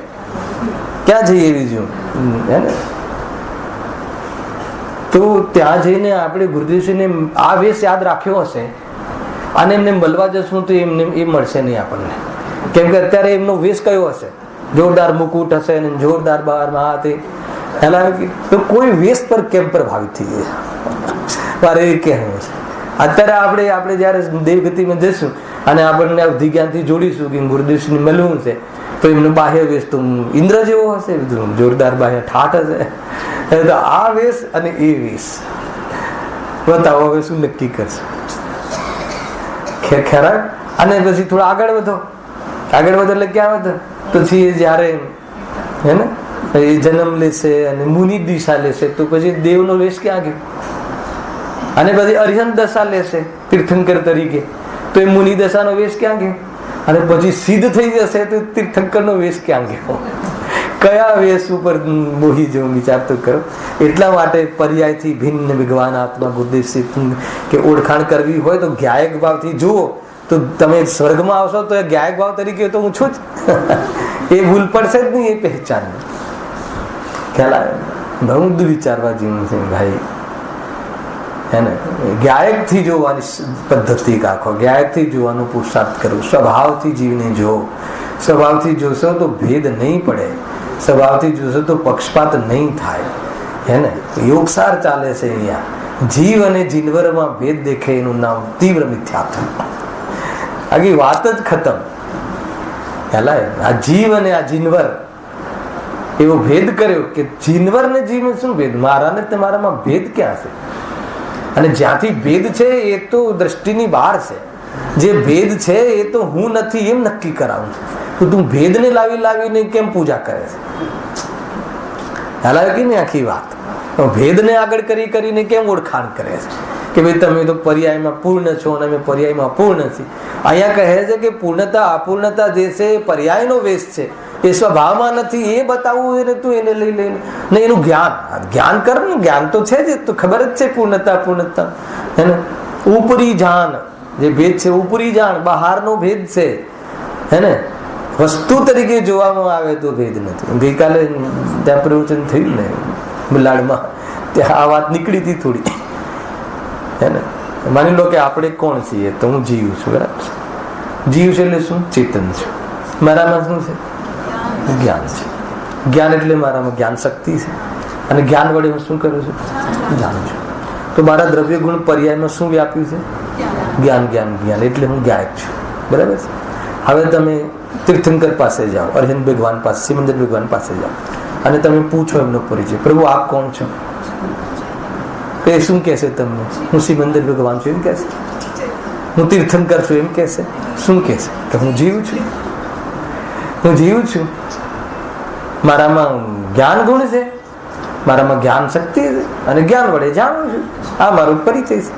ક્યાં જઈએ બીજું, હે ને? તો ત્યાં જઈને આપણે ગુરુદેવશ્રીને આ વેશ યાદ રાખ્યો હશે, અને એમને મળવા જશું તો એમને એ મળશે નહીં આપણને. કેમ કે અત્યારે એમનો વેશ કયો હશે, જોરદાર મુકુટ હશે અને જોરદાર બહારમાં આ તે, તો કોઈ વેશ પર કેમ પ્રભાવિત થઈ જાય મારે એ કહેવું છે. અત્યારે આપણે જયારે દેવગતિમાં જઈશું અને આપણને અવધિજ્ઞાનથી જોડીશું કે ગુરુદેવશ્રીને મળવું છે, તો એમનો બાહ્ય વેશ તો ઇન્દ્ર જેવો હશે, જોરદાર બાહ્ય ઠાઠ હશે. તો આ વેશ અને એ વેશ બતાવો, હવે શું નક્કી કરશે ખરા? અને પછી થોડા આગળ વધો એટલે ક્યાં વધો? પછી જયારે હે ને એ જન્મ લેશે અને મુનિ દિશા લેશે, તો પછી દેવનો વેશ ક્યાં ગયો? અને પછી અરિહંત દશા લેશે તીર્થંકર તરીકે, તો એ મુનિ દશાનો વેશ ક્યાં ગયો? અને પછી સિદ્ધ થઈ જશે તો તીર્થંકરનો વેશ ક્યાં ગયો? કયા વેશ ઉપર મોહી જવું, વિચાર તો કરો. એટલા માટે પર્યાયથી ભિન્ન ભગવાન આત્મા ગુરુદેવશ્રી કે ઓળખાણ કરવી હોય તો જ્ઞાયક ભાવથી જુઓ, તો તમે સ્વર્ગમાં આવશો તો એ જ્ઞાયક ભાવ તરીકે તો હું છું જ. એ ભૂલ પડશે જ નહીં, એ પહેચાન. ખ્યાલ આવે? બહુ વિચારવા જેવું છે ભાઈ, હે ને? જ્ઞાયક થી જોવાની પદ્ધતિ રાખો, જ્ઞાયક થી જોવાનો પુરુષાર્થ કરો, સ્વભાવથી જીવને જો. સ્વભાવથી જોશો તો ભેદ નહીં પડે, સ્વભાવથી જોશો તો પક્ષપાત નહીં થાય, હે ને? યોગસાર ચાલે છે અહીંયા. જીવ અને જીનવરમાં ભેદ દેખે એનું નામ તીવ્ર મિથ્યાત્વ. આગી વાત જ ખતમ. આ જીવ અને આ જીનવર એવો ભેદ કર્યો કે જીનવર ને જીવ શું ભેદ? મારા ને તમારામાં ભેદ ક્યાં છે? અને જ્યાંથી ભેદ છે એ તો દ્રષ્ટિની બહાર છે. જે ભેદ છે એ તો હું નથી એમ નક્કી કરાવું છું. તો તું ભેદને લાવીને કેમ પૂજા કરે છે? હાલાકી ને આખી વાત ભેદને આગળ કરીને કેમ ઓળખાણ કરે છે કે ભાઈ તમે તો પર્યાયમાં પૂર્ણ છો અને અમે પર્યાયમાં પૂર્ણ છીએ. અહીંયા કહે છે કે પૂર્ણતા અપૂર્ણતા જે છે એ પર્યાયનો વેશ છે, એ સ્વભાવમાં નથી. એ બતાવવું એને તું એને લઈ લઈને ને એનું જ્ઞાન કર ને. જ્ઞાન તો છે જ, તો ખબર જ છે પૂર્ણતા અપૂર્ણતા, હે ને? ઉપરી જાણ જે ભેદ છે, ઉપરી જાણ બહારનો ભેદ છે, હે ને? વસ્તુ તરીકે જોવામાં આવે તો ભેદ નથી. ગઈકાલે ત્યાં પ્રવચન થયું ને બિલાડમાં, ત્યાં આ વાત નીકળી હતી થોડી, હે ને? માની લો કે આપણે કોણ છીએ? તો હું જીવ છું, બરાબર? જીવ છે એટલે શું? ચેતન છું. મારામાં શું છે? જ્ઞાન છે. જ્ઞાન એટલે મારામાં જ્ઞાન શક્તિ છે, અને જ્ઞાન વડે હું શું કરું છું? જાણું છું. તો મારા દ્રવ્ય ગુણ પર્યાયમાં શું વ્યાપ્યું છે? જ્ઞાન. એટલે હું જ્ઞાયક છું, બરાબર છે? હવે તમે તીર્થંકર પાસે જાઓ, અરવિંદ ભગવાન પાસે, સિમંદર ભગવાન પાસે જાઓ અને તમે પૂછો એમનો પરિચય, પ્રભુ આપ કોણ છો? એ શું કહેશે તમને? હું સિમંદર ભગવાન છું એમ કહેશે? હું તીર્થંકર છું એમ કહેશે? શું કહેશે? કે હું જીવ છું. મારામાં જ્ઞાન ગુણ છે, મારામાં જ્ઞાન શક્તિ છે, અને જ્ઞાન વડે જાણું છું. આ મારો પરિચય છે.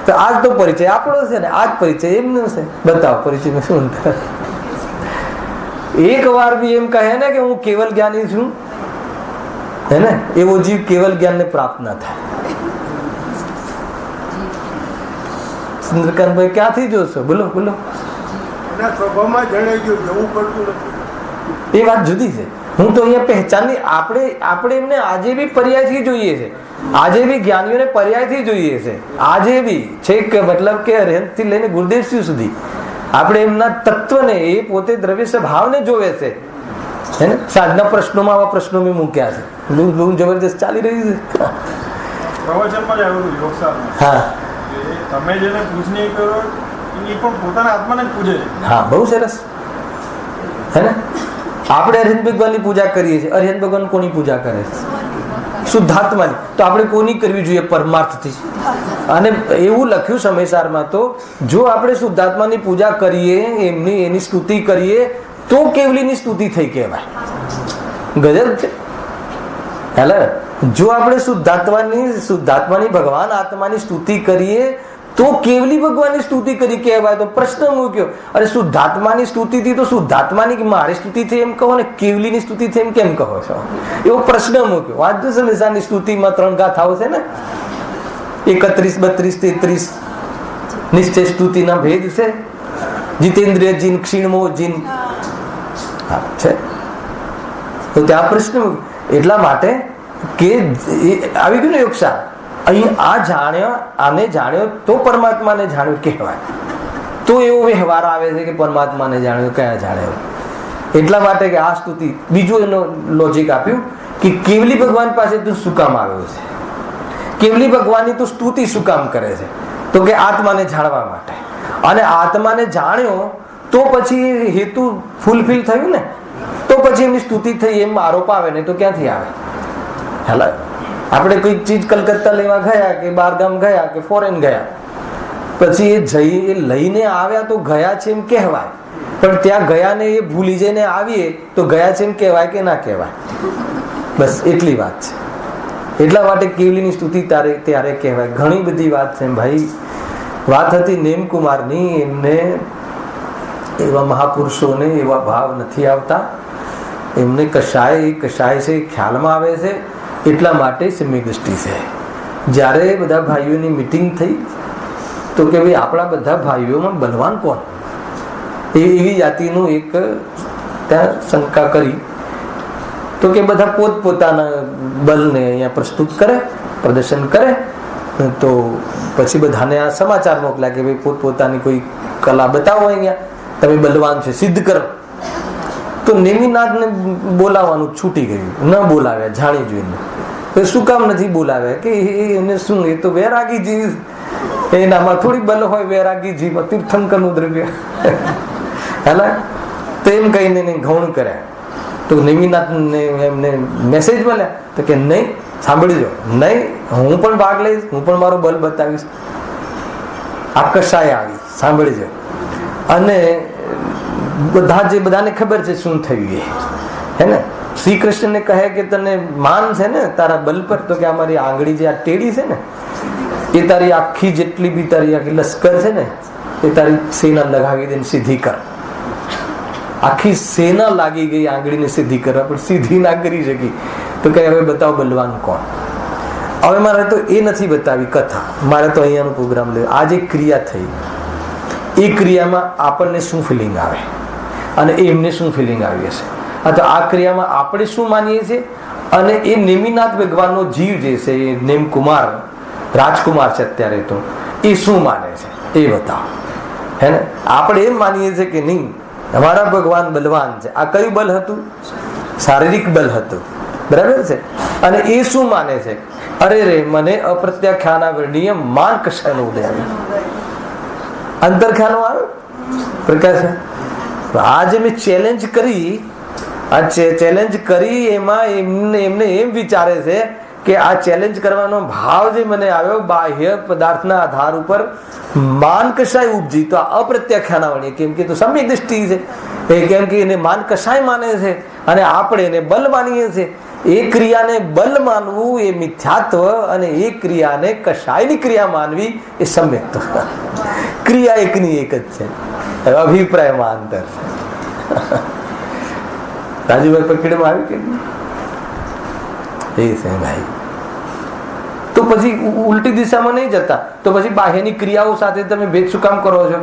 તો આજ તો પરિચય આપણો છે ને, આજ પરિચય એમનો છે. બતાવો પરિચય શું? એક વાર બી એમ કહે ને કે હું કેવલ જ્ઞાની છું, હે ને? એવો જીવ કેવલ જ્ઞાન ને પ્રાપ્ત ના થાય. સુંદરકાંતભાઈ ક્યાંથી જોશો? બોલો. એ વાત જુદી છે. હું તો અહીંયા પહેચાનની આપણે એમને આજે બી પર્યાયથી જોઈએ છે. આજે બી જ્ઞાનીઓને પર્યાયથી જોઈએ છે. આજે બી છે કે મતલબ કે અરહંતથી લઈને ગુરુદેવશ્રી સુધી આપણે એમના તત્વને, એ પોતે દ્રવ્ય સ્વભાવને જોવે છે. હે ને? સાંજના પ્રશ્નોમાં આવા પ્રશ્નો મેં મૂક્યા છે, લૂમ જબરદસ્ત ચાલી રહી છે. પ્રવચનમાં જ આવ્યું હતું યોગસારમાં. હા, તમે જેને પૂજનીય કરો એ પણ પોતાના આત્માને જ પૂજે છે. હા, બહુ સરસ. હે ને? આપણે અરિહંત ભગવાનની પૂજા કરીએ છીએ. અરિહંત ભગવાન કોની પૂજા કરે છે? શુદ્ધાત્માની. તો આપણે કોની કરવી જોઈએ? પરમાર્થથી. અને એવું લખ્યું સમયસારમાં, તો જો આપણે શુદ્ધાત્માની પૂજા કરીએ, એની સ્તુતિ કરીએ, તો કેવલીની સ્તુતિ થઈ કહેવાય. ગજબ છે. હેલો, જો આપણે શુદ્ધાત્માની ભગવાન આત્માની સ્તુતિ કરીએ તો કેવલી ભગવાનની સ્તુતિ કરી કહેવાય. તો પ્રશ્ન મૂક્યો, અરે શુદ્ધાત્માની સ્તુતિથી તો શુદ્ધાત્માની મારી સ્તુતિ થઈ એમ કહો ને કેવલીની સ્તુતિ થઈ એમ કેમ કહો છો? એવો પ્રશ્ન મૂક્યો. વાંચો સંસારની સ્તુતિમાં 3 ગાથાઓ છે ને, 31, 32, 33 નિશ્ચય સ્તુતિના ભેદ છે. જીતેન્દ્રિય જીન, ક્ષીણમો જીન છે. તો ત્યાં પ્રશ્ન એટલા માટે કે આવી ગયું ને યોગસાર. અહીં આ જાણ્યો, આને જાણ્યો તો પરમાત્માને જાણ્યો કહેવાય. તો એવો વ્યવહાર આવે છે કે પરમાત્માને જાણ્યો કયા જાણ્યો. એટલા માટે કે આ સ્તુતિ, બીજું એનો લોજિક આપ્યું કે કેવલી ભગવાન પાસે તું શું કામ આવ્યો છે? કેવલી ભગવાનની તું સ્તુતિ શું કામ કરે છે? તો કે આત્માને જાણવા માટે. અને આત્માને જાણ્યો તો પછી હેતુ ફૂલફિલ થયું ને, તો પછી એમની સ્તુતિ થઈ એમ આરોપ આવે ને, તો ક્યાંથી આવે? હેલો, આપણે કોઈ ચીજ કલકત્તા લેવા ગયા કે બહાર ગામ ગયા કે ફોરેન ગયા, પછી એ લઈને આવ્યા તો ગયા છે એમ કહેવાય, પણ ત્યાં ગયા ને એ ભૂલી જઈને આવીએ તો ગયા છે એમ કહેવાય કે ના કહેવાય? બસ એટલી વાત છે. એટલા માટે કેવલીની સ્તુતિ ત્યારે કહેવાય. ઘણી બધી વાત છે ભાઈ. વાત હતી નેમકુમારની. એમને એવા મહાપુરુષોને એવા ભાવ નથી આવતા. એમને કશાય છે ખ્યાલમાં આવે છે. એટલા માટે સમ્યક દ્રષ્ટિ છે. જ્યારે બધા ભાઈઓની મિટિંગ થઈ તો કે ભાઈ આપણા બધા ભાઈઓમાં બલવાન કોણ? એવી જાતિનું એક ત્યાં શંકા કરી. તો કે બધા પોતપોતાના બલને અહીંયા પ્રસ્તુત કરે, પ્રદર્શન કરે. તો પછી બધાને આ સમાચાર મોકલ્યા કે ભાઈ પોતપોતાની કોઈ કલા બતાવો, અહીંયા તમે બલવાન છે સિદ્ધ કરો. તો નેમિનાથને બોલાવવાનું છૂટી ગયું, ન બોલાવ્યા જાણી જોઈને. શું કામ નથી બોલાવ્યા? કે એને શું, એ તો વૈરાગી જીવ, એનામાં થોડી બલ હોય. વૈરાગી જીવ તીર્થંકરનું દ્રવ્ય. હેલા, તો એમ કહીને ગૌણ કર્યા. તો નેમિનાથને એમને મેસેજ મળ્યા તો કે નહીં, સાંભળી જાઓ, નહીં હું પણ ભાગ લઈશ, હું પણ મારો બલ બતાવીશ. આ કશાય આવી, સાંભળી જાઓ. અને બધાને ખબર છે શું થયું એ, હે ને? શ્રી કૃષ્ણને કહે કે તને માન છે ને તારા બલ પર? તો કે અમારી આંગળી જે આ ટેડી છે ને, એ તારી આખી જેટલી બી તારી આખી લશ્કર છે ને, એ તારી સેના લગાવી દઈને સીધી કર. આખી સેના લાગી ગઈ આંગળીને સીધી કરવા, પણ સીધી ના કરી શકી. તો કે હવે બતાવો બલવાન કોણ? હવે મારે તો એ નથી બતાવી કથા, મારે તો અહીંયાનો પ્રોગ્રામ લેવો. આ જે ક્રિયા થઈ, એ ક્રિયામાં આપણને શું ફિલિંગ આવે અને એમને શું ફિલિંગ આવી હશે? તો આ ક્રિયામાં આપણે શું માનીએ છીએ અને એ નેમિનાથ ભગવાનનો જીવ જે છે, એ નેમકુમાર રાજકુમાર છે અત્યારે, તો એ શું માને છે એ બતાવો. હે ને? આપણે એમ માનીએ છીએ કે નહીં, અમારા ભગવાન બલવાન છે. આ કયું બલ હતું? શારીરિક બલ હતું, બરાબર છે. અને એ શું માને છે? અરે રે, મને અપ્રત્યાખ્યાના વર્ણીય માન કશાનો ઉદય આવ્યો, અંતરખ્યાનો આવ્યો પ્રકાશ. આજે મેં ચેલેન્જ કરી, આ ચેલેન્જ કરી, એમાં એમને એમ વિચારે છે કે આ ચેલેન્જ કરવાનો ભાવ જે મને આવ્યો બાહ્ય પદાર્થના આધાર ઉપર માન કશાય ઉપજી, તો આ અપ્રત્યાખ્યાના વણીએ. કેમ કે તો સમ્યક દ્રષ્ટિ છે, કેમ કે એને માન કશાય માને છે અને આપણે એને બલ માનીએ છીએ. એ ક્રિયાને બલ માનવું એ મિથ્યાત્વ, અને એ ક્રિયાને કશાયની ક્રિયા માનવી એ સમ્યક્ત. ક્રિયા એકની એક જ છે, અભિપ્રાયમાં અંતર છે. રાજુભાઈ પકડીમાં આવ્યું કે એ છે ભાઈ. તો પછી ઉલટી દિશામાં નહીં જતા, તો પછી બાહ્યની ક્રિયાઓ સાથે તમે ભેદ શું કામ કરો છો?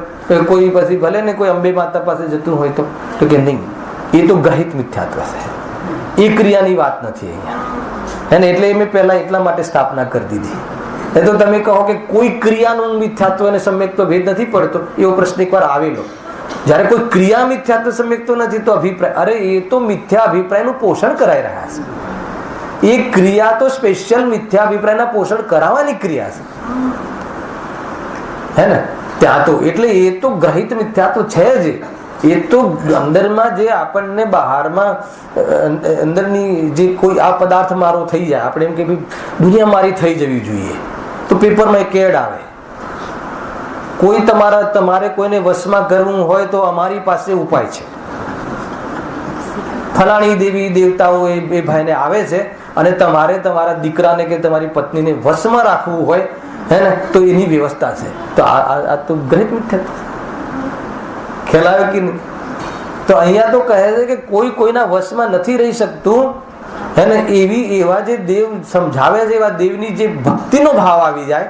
કોઈ પછી ભલે ને કોઈ અંબે માતા પાસે જતું હોય તો કે નહીં, એ તો ગ્રહિત મિથ્યાત્વ છે, એ ક્રિયાની વાત નથી અહીંયા. એને એટલે મેં પહેલા એટલા માટે સ્થાપના કરી દીધી. એ તો તમે કહો કે કોઈ ક્રિયાનું મિથ્યાત્વ અને સમ્યક તો ભેદ નથી પડતો, એવો પ્રશ્ન એકવાર આવેલો. જ્યારે કોઈ ક્રિયા મિથ્યાત્વ સમ્યક્ત નથી તો અભિપ્રાય, અરે એ તો મિથ્યા અભિપ્રાયનું પોષણ કરાઈ રહ્યા છે. એ ક્રિયા તો સ્પેશિયલ મિથ્યા અભિપ્રાયના પોષણ કરાવવાની ક્રિયા છે, હે ને? ત્યાં તો એટલે એ તો ગ્રહિત મિથ્યા તો છે જ. એ તો અંદરમાં જે આપણને બહારમાં અંદરની જે કોઈ આ પદાર્થ મારો થઈ જાય, આપણે એમ કે દુનિયા મારી થઈ જવી જોઈએ, તો પેપરમાં એક એડ આવે. કોઈ તમારે કોઈને વશમાં કરવું હોય તો અમારી પાસે ઉપાય છે. ફલાણી દેવી દેવતાઓ એ ભાઈને આવે છે અને તમારે તમારા દીકરાને કે તમારી પત્નીને વશમાં રાખવું હોય, હે ને, તો એની વ્યવસ્થા છે. તો આ તો ગ્રહિત મિથ્યા ખ્યાલ આવે કે નહીં? તો અહીંયા તો કહે છે કે કોઈ કોઈના વશમાં નથી રહી શકતું, હે ને? એવા જે દેવ સમજાવે છે, એવા દેવની જે ભક્તિનો ભાવ આવી જાય,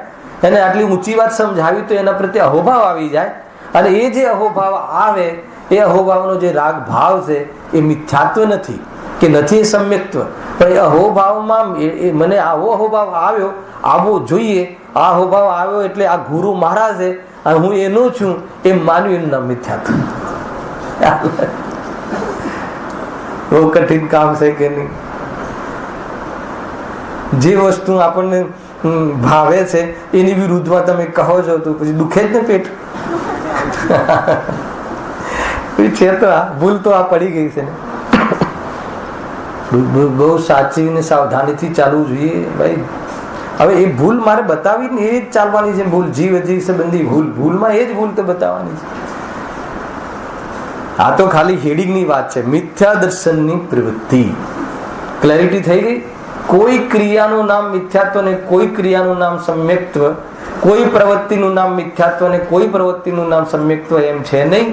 એને આટલી ઊંચી વાત સમજાવી તો એના પ્રત્યે અહોભાવ આવી જાય. અને એ જે અહોભાવ આવે, એ અહોભાવનો જે રાગ ભાવ છે એ મિથ્યાત્વ નથી કે નથી, એ સમ્યક્ત્વ. પણ એ અહોભાવમાં મને આવો અહોભાવ આવ્યો, આવવો જોઈએ, આ અહોભાવ આવ્યો એટલે આ ગુરુ મહારાજ છે અને હું એનો છું એમ માન્યું, એનું નામ મિથ્યાત્વ. બહુ કઠિન કામ છે કે નહીં? જે વસ્તુ આપણને ભાવે છે એની વિરુદ્ધમાં તમે કહો છો તો પછી દુખે જ ને પેટ. છે તો આ ભૂલ તો આ પડી ગઈ છે ને. બહુ સાચી ને સાવધાનીથી ચાલવું જોઈએ ભાઈ. હવે એ ભૂલ મારે બતાવી ને એ જ ચાલવાની છે. ભૂલ જીવ સંબંધી ભૂલમાં એ જ ભૂલ તો બતાવવાની છે. આ તો ખાલી હેડિંગની વાત છે. મિથ્યા દર્શનની પ્રવૃત્તિ ક્લેરિટી થઈ ગઈ. કોઈ ક્રિયાનું નામ મિથ્યાત્વ ને કોઈ ક્રિયાનું નામ સમ્યક્ત્વ, કોઈ પ્રવૃત્તિનું નામ મિથ્યાત્વ ને કોઈ પ્રવૃત્તિનું નામ સમ્યક્ત્વ એમ છે નહીં.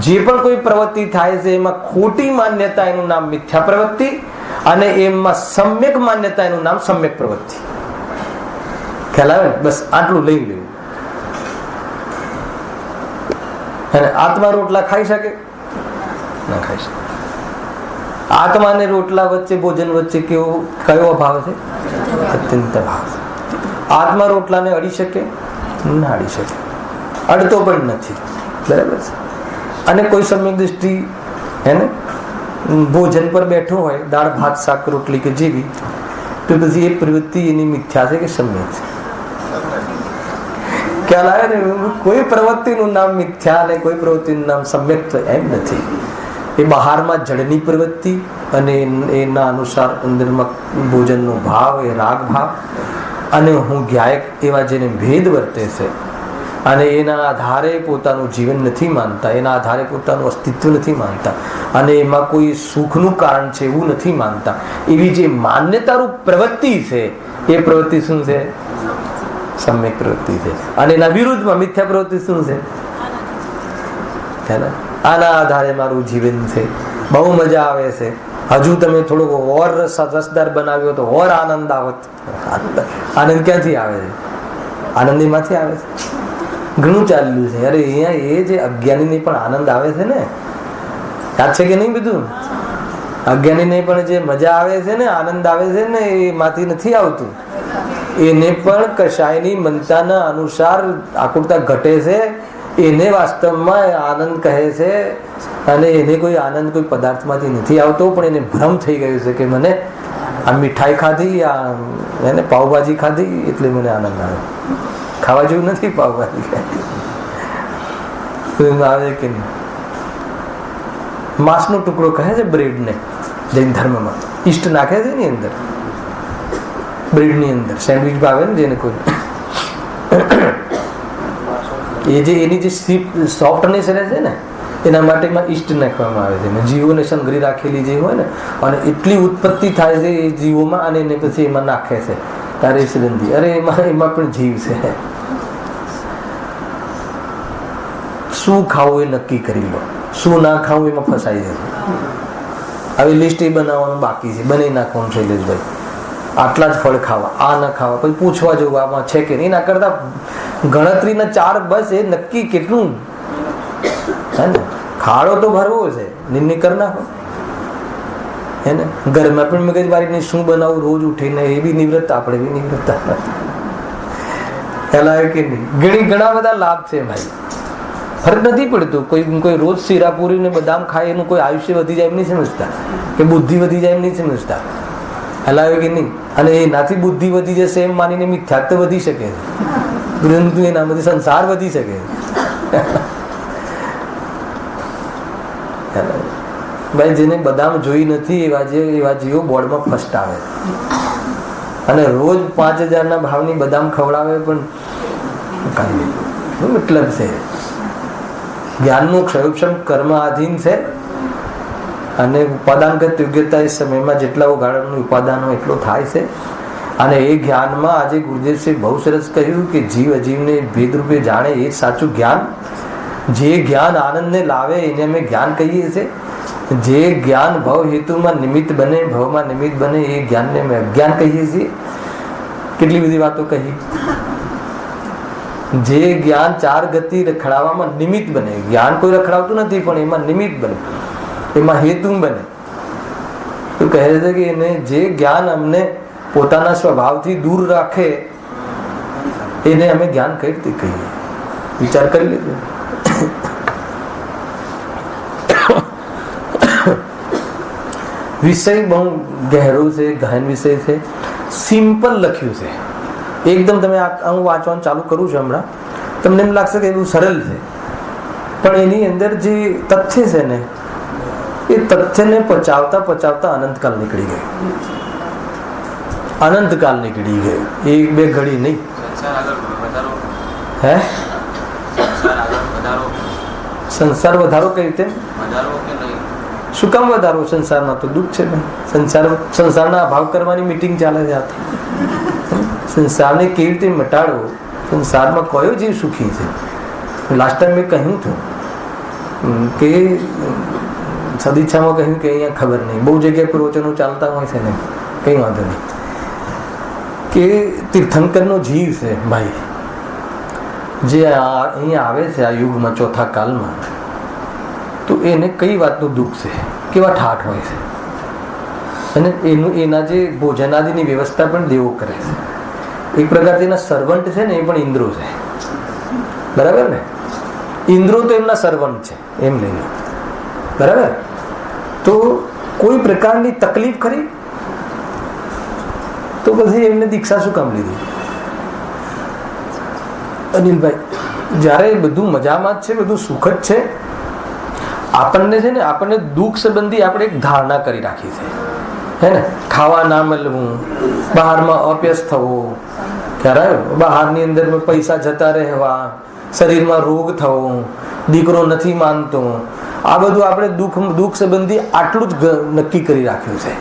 જે પણ કોઈ પ્રવૃત્તિ થાય છે એમાં ખોટી માન્યતા એનું નામ મિથ્યા પ્રવૃત્તિ, અને એમાં સમ્યક માન્યતા એનું નામ સમ્યક પ્રવૃત્તિ. ખ્યાલ આવે? બસ આટલું લઈ લેવું. અને આત્મા રોટલા ખાઈ શકે? ના ખાઈ શકે. આત્મા ને રોટલા વચ્ચે, ભોજન વચ્ચે કયો અભાવ છે? અત્યંત અભાવ. આત્મા રોટલાને અડી શકે? ના અડી શકે. અડતો પણ નથી. બરાબર છે. અને કોઈ સમ્યક દ્રષ્ટિ, હે ને, ભોજન પર બેઠો હોય, દાળ ભાત શાક રોટલી કે જેવી, તો પછી એ પ્રવૃત્તિ એની મિથ્યા છે કે સમ્યક છે? ખ્યાલ આવે ને? કોઈ પ્રવૃત્તિનું નામ મિથ્યા અને કોઈ પ્રવૃત્તિનું નામ સમ્યક એમ નથી. એ બહારમાં જળની પ્રવૃત્તિ અને એના અનુસાર અંદરમાં ભોજનનો ભાવ, એ રાગ ભાવ, અને હું જ્ઞાયક એવા જેને ભેદ વર્તે છે અને એના આધારે પોતાનું જીવન નથી માનતા, એના આધારે પોતાનું અસ્તિત્વ નથી માનતા, અને એમાં કોઈ સુખનું કારણ છે એવું નથી માનતા, એવી જે માન્યતારૂપ પ્રવૃત્તિ છે એ પ્રવૃત્તિ શું છે? સમ્યક પ્રવૃત્તિ છે. અને એના વિરુદ્ધમાં મિથ્યા પ્રવૃત્તિ શું છે? આના આધારે મારું જીવન છે, બહુ મજા આવે છે, હજુ તમે થોડોક ઓર રસદાર બનાવ્યો તો ઓર આનંદ આવત. આનંદ ક્યાંથી આવે છે? આનંદ એમાંથી આવે છે. ઘણું ચાલ્યું છે. અરે અહીંયા એ જે અજ્ઞાની પણ આનંદ આવે છે ને, યાદ છે કે નહીં? બધું અજ્ઞાની પણ જે મજા આવે છે ને, આનંદ આવે છે ને, એમાંથી નથી આવતું. એને પણ કશાયની મનતાના અનુસાર આકુરતા ઘટે છે. એને વાસ્તવમાં આનંદ કહે છે, અને એને કોઈ આનંદ કોઈ પદાર્થમાંથી નથી આવતો, પણ એને ભ્રમ થઈ ગયું છે કે મને આ મીઠાઈ ખાધી, આ એને પાવભાજી ખાધી એટલે મને આનંદ આવે. ખાવા જેવું નથી પાવભાજી આવે કે નહીં? માંસનો ટુકડો કહે છે બ્રેડને, જૈન ધર્મમાં ઈસ્ટ નાખે છે ને અંદર, બ્રેડની અંદર સેન્ડવિચ ભાવે ને જેને કોઈ, એ જે એની જે સોફ્ટનેસ રહે છે ને એના માટે ઈસ્ટ નાખવામાં આવે છે. જીવોને સંઘરી રાખેલી જે હોય ને, અને એટલી ઉત્પત્તિ થાય છે એ જીવોમાં, અને એને પછી એમાં નાખે છે તારે સુગંધી. અરે એમાં પણ જીવ છે. શું ખાવું એ નક્કી કરી લો, શું ના ખાવું એમાં ફસાઈ જશે. હવે લિસ્ટ એ બનાવવાનું બાકી છે, બનાવી નાખવાનું શૈલેષભાઈ. આટલા જ ફળ ખાવા, આ ન ખાવા, પછી પૂછવા જવું આમાં છે કે નહીં. એના કરતા ગણતરીના 4 બસ એ નક્કી કેટલું, હે ને? ખાડો તો ભરવો છે, નિર્ણય કરી નાખો, હે ને? ઘરમાં પણ મગજમારી શું બનાવું રોજ ઉઠીને, એ બી નિવૃત્ત, આપણે બી નિવૃત્ત. ખ્યાલ આવે કે નહીં? ઘણા બધા લાભ છે ભાઈ. ફરક નથી પડતો. કોઈ રોજ શીરાપુરી ને બદામ ખાય એનું કોઈ આયુષ્ય વધી જાય એમ નહીં સમજતા, કે બુદ્ધિ વધી જાય એમ નહીં સમજતા. હલાવે કે નહીં? અને એનાથી બુદ્ધિ વધી જશે એમ માનીને મિથ્યાત્વ વધી શકે, પરંતુ એનામાંથી સંસાર વધી શકે. ભાઈ, જેને બદામ જોઈ નથી એવા જીવો બોર્ડમાં ફર્સ્ટ આવે, અને રોજ 5000 ભાવની બદામ ખવડાવે પણ કાંઈ મતલબ છે. જ્ઞાનનું ક્ષયોક્ષમ કર્મ આધીન છે, અને ઉપાદાનગત યોગ્યતા એ સમયમાં જેટલા ઉગાડવાનું ઉપાદાન હોય એટલો થાય છે. અને એ જ્ઞાનમાં આજે ગુરુદેવશ્રી બહુ સરસ કહ્યું કે જીવ અજીવને ભેદરૂપે જાણે એ સાચું જ્ઞાન. જે જ્ઞાન આનંદને લાવે એને અમે જ્ઞાન કહીએ છીએ. જે જ્ઞાન ભવ હેતુમાં નિમિત્ત બને, ભવમાં નિમિત્ત બને, એ જ્ઞાનને અમે અજ્ઞાન કહીએ છીએ. કેટલી બધી વાતો કહી. જે જ્ઞાન 4 ગતિ રખડાવવામાં નિમિત્ત બને, જ્ઞાન કોઈ રખડાવતું નથી પણ એમાં નિમિત્ત બને, એમાં હેતુ બને. તો કહે છે કે એને જે જ્ઞાન અમને પોતાના સ્વભાવથી દૂર રાખે એને અમે જ્ઞાન કઈ રીતે કહીએ? વિચાર કરી લેજો. વિષય બહુ ગહેરો છે, ગહન વિષય છે. સિમ્પલ લખ્યું છે એકદમ. તમે હું વાંચવાનું ચાલુ કરું છું હમણાં, તમને એમ લાગશે કે એવું સરળ છે, પણ એની અંદર જે તથ્ય છે ને એ તથ્યને પચાવતા પચાવતા અનંતકાલ નીકળી ગયો. અનંતકાલ નીકળી ગયો, 1-2 ઘડી નહીં. હે સંસાર વધારો કઈ રીતે? શું કામ વધારો? સંસારમાં તો દુઃખ છે. સંસારના અભાવ કરવાની મીટિંગ ચાલે છે. સંસારને કેવી રીતે મટાડવો? સંસારમાં કયો જીવ સુખી છે? લાસ્ટ ટાઈમ મેં કહ્યું હતું કે સદીચ્છામાં કહ્યું કે અહીંયા ખબર નહીં, બહુ જગ્યાએ પ્રવચનો ચાલતા હોય છે ને, કઈ વાંધો નહીં, કે તીર્થંકરનો જીવ છે ભાઈ, જે અહીંયા આવે છે આ યુગમાં, ચોથા કાલમાં, તો એને કઈ વાતનું દુઃખ છે? કેવા ઠાઠ હોય છે? અને એના જે ભોજનાદિની વ્યવસ્થા પણ દેવો કરે છે. એક પ્રકારથી એના સર્વન્ટ છે ને, એ પણ ઇન્દ્રો છે. બરાબર ને? ઇન્દ્રો તો એમના સર્વન્ટ છે એમ લઈ લો. બરાબર? તો કોઈ પ્રકારની તકલીફ ખરી? તો પછી એમને દીક્ષા શું કામ લીધી? અનિલભાઈ, જ્યારે બધું મજામાં જ છે, બધું સુખદ છે, આપણને છે ને, આપણને દુઃખ સંબંધી આપણે એક ધારણા કરી રાખી છે, હે ને? ખાવા ના મળવું, બહારમાં અપ્યસ થવો, બહારની અંદર પૈસા જતા રહેવા, શરીરમાં રોગ થવો, દીકરો નથી માનતો, આ બધું આપણે દુઃખ સંબંધી આટલું જ નક્કી કરી રાખ્યું છે.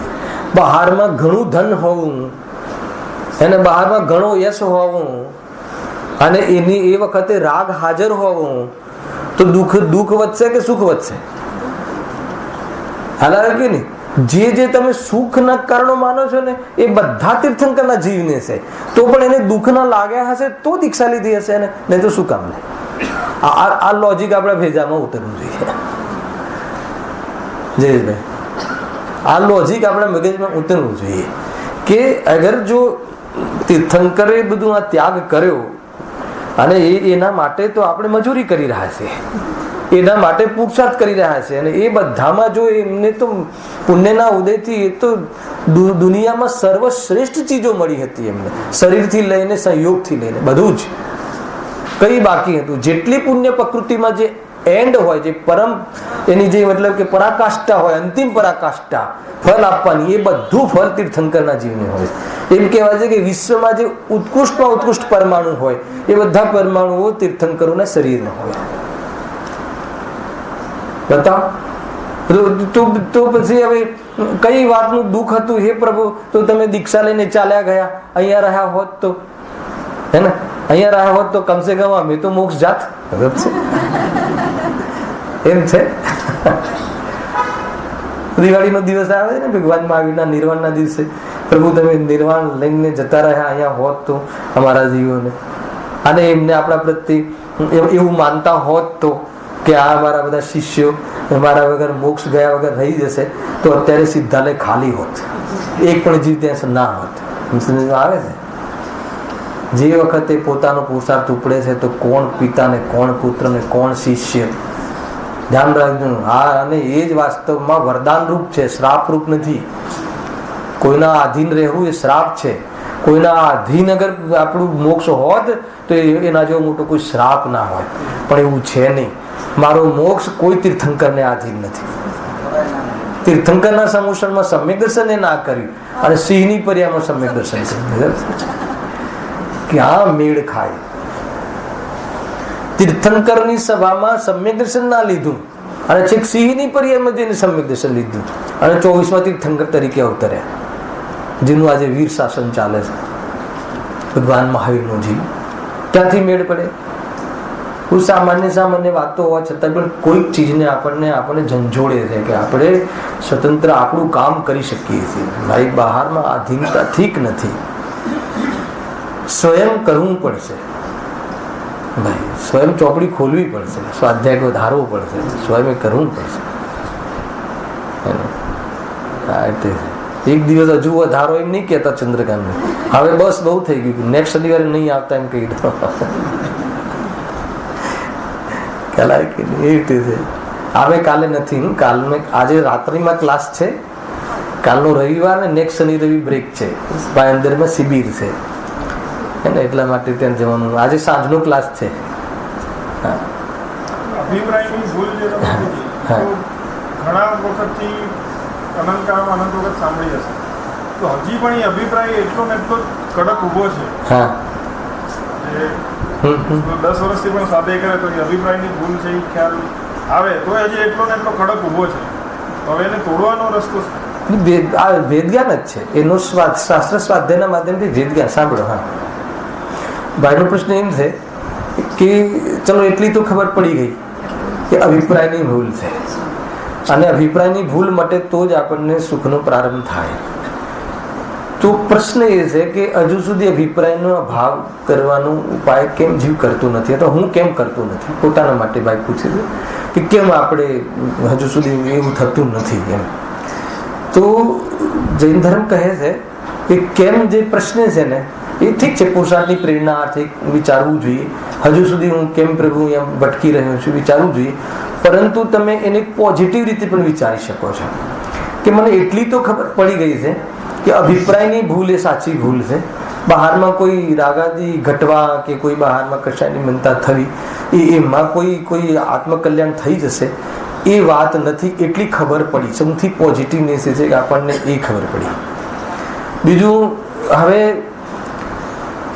બહારમાં ઘણું ધન હોવું, એને બહારમાં ઘણો યશ હોવું, અને એની એ વખતે રાગ હાજર હોવું, તો દુઃખ વધશે કે સુખ વધશે? હાલાવે કે નહીં? જે તમે સુખના કારણો માનો છો ને, એ બધા તીર્થંકરના જીવને છે, તો પણ એને દુઃખના લાગ્યા હશે તો દીક્ષા લીધી હશે ને, નહીં તો શું કામ લે? આ લોજિક આપણા ભેજામાં ઉતરવું જોઈએ. જયેશભાઈ, આ લોજિક આપણા મગજમાં ઉતરવું જોઈએ કે અગર જો તીર્થંકરે બધું આ ત્યાગ કર્યો, અને એના માટે તો આપણે મજૂરી કરી રહ્યા છે, એના માટે પુરુષાર્થ કરી રહ્યા છે, અને એ બધામાં જો એમને તો પુણ્યના ઉદયથી એ તો દુનિયામાં સર્વશ્રેષ્ઠ ચીજો મળી હતી એમને, શરીરથી લઈને સંયોગથી લઈને બધું જ. કઈ બાકી હતું? જેટલી પુણ્ય પ્રકૃતિમાં જે એન્ડ હોય, જે પરમ એની જે મતલબ કે પરાકાષ્ઠા હોય, અંતિમ પરાકાષ્ઠા ફળ આપવાની, એ બધું ફળ તીર્થંકરના જીવને હોય. એમ કહેવાય છે કે વિશ્વમાં જે ઉત્કૃષ્ટમાં ઉત્કૃષ્ટ પરમાણુ હોય, એ બધા પરમાણુઓ તીર્થંકરોના શરીરમાં હોય. બતાવો તો પછી હવે કઈ વાતનું દુઃખ હતું? હે પ્રભુ, તો તમે દીક્ષા લઈને ચાલ્યા ગયા, અહીંયા રહ્યા હોત તો, હે ને, અહીંયા રહ્યા હોત તો કમસે કમ અમે તો મોક્ષ જાત. એમ છે. દિવાળીનો દિવસ આવે ને, ભગવાન મહાવીરના નિર્વાણના દિવસે, પ્રભુ તમે નિર્વાણ લઈને જતા રહ્યા અહીંયા હોત તો અમારા જીવોને, અને એમને આપણા પ્રત્યે એવું માનતા હોત તો કે આ અમારા બધા શિષ્યો અમારા વગર મોક્ષ ગયા વગર રહી જશે, તો અત્યારે સિદ્ધાલય ખાલી હોત, એક પણ જીવ ત્યાં ના હોત. આવે છે જે વખતે પોતાનો પુરુષાર્થ ઉપડે છે તો કોણ પિતા ને કોણ પુત્ર ને કોણ શિષ્ય, ધ્યાન રાખજો. હા, અને એ જ વાસ્તવમાં વરદાન રૂપ છે, શ્રાપ રૂપ નથી. કોઈના આધીન રહેવું એ શ્રાપ છે. કોઈના આધીન અગર આપણું મોક્ષ હોત તો એના જેવો મોટો કોઈ શ્રાપ ના હોય, પણ એવું છે નહીં. મારો મોક્ષ કોઈ તીર્થંકરને આધીન નથી. તીર્થંકરના સમૂષણમાં સમ્યક દર્શન એ ના કર્યું અને સિંહની પર્યામાં સમ્યક દર્શન કર્યું. ક્યાં મેળ ખાય? તીર્થંકરની સભામાં સમ્યક દર્શન ના લીધું અને છેક સિંહની પર્યામાં જઈને સમ્યક દર્શન લીધું અને 24માં તીર્થંકર તરીકે અવતર્યા, જેનું આજે વીર શાસન ચાલે છે ભગવાન મહાવીરનો જીવ. ક્યાંથી મેળ પડે? સામાન્ય વાતો હોવા છતાં પણ કોઈક ચીજને આપણને ઝંઝોડે છે કે આપણે સ્વતંત્ર આપણું કામ કરી શકીએ છીએ. ભાઈ, બહારમાં આધીનતા ઠીક નથી, સ્વયં કરવું પડશે. ભાઈ, સ્વયં ચોપડી ખોલવી પડશે, સ્વાધ્યાય વધારવો પડશે, સ્વયં કરવું પડશે. એક દિવસ હજુ વધારો એમ નહીં કહેતા ચંદ્રકાંત, હવે બસ બહુ થઈ ગયું, નેક્સ્ટ શનિવારે નહીં આવતા એમ કહી દો. ખ્યાલ કે એ રીતે છે. હવે કાલે નથી, આજે રાત્રિમાં ક્લાસ છે, કાલનો રવિવાર ને નેક્સ્ટ શનિ રવિ બ્રેક છે, અંદરમાં શિબિર છે એટલા માટે ત્યાં જવાનું. આજે સાંજનો ક્લાસ છે. અભિપ્રાયની ભૂલ જે ઘણા વખતથી અનંતકાળમાં અનંત વખત સાંભળી હશે, તો હજી પણ એ અભિપ્રાય એટલો ને એટલો કડક ઉભો છે. 10 વર્ષથી પણ સાધે કરે તો એ અભિપ્રાયની ભૂલ છે, એ ખ્યાલ આવે તો હજી એટલો ને એટલો કડક ઉભો છે. હવે એને તોડવાનો રસ્તો વેદજ્ઞાન જ છે, એનો શાસ્ત્ર સ્વાધ્યાયના માધ્યમથી વેદજ્ઞાન. સાંભળો, હા, ભાઈનો પ્રશ્ન એમ છે કે ચલો એટલી તો ખબર પડી ગઈ કે અભિપ્રાયની ભૂલ છે, અને અભિપ્રાયની ભૂલ માટે તો જ આપણને સુખનો પ્રારંભ થાય. તો પ્રશ્ન એ છે કે હજુ સુધી અભિપ્રાયનો અભાવ કરવાનો ઉપાય કેમ જીવ કરતો નથી, અથવા હું કેમ કરતો નથી? પોતાના માટે ભાઈ પૂછે છે કે કેમ આપણે હજુ સુધી એવું થતું નથી એમ. તો જૈન ધર્મ કહે છે કે કેમ જે પ્રશ્ન છે ને એ ઠીક છે, પુરુષાર્થની પ્રેરણા અર્થે વિચારવું જોઈએ. હજુ સુધી હું કેમ પ્રભુ એમ ભટકી રહ્યો છું વિચારવું જોઈએ, પરંતુ તમે એને પોઝિટિવ રીતે પણ વિચારી શકો છો કે મને એટલી તો ખબર પડી ગઈ છે કે અભિપ્રાયની ભૂલ એ સાચી ભૂલ છે. બહારમાં કોઈ રાગાદી ઘટવા કે કોઈ બહારમાં કશાયની મનતા થવી એમાં કોઈ આત્મકલ્યાણ થઈ જશે એ વાત નથી, એટલી ખબર પડી. સૌથી પોઝિટિવનેસ છે કે આપણને એ ખબર પડી. બીજું, હવે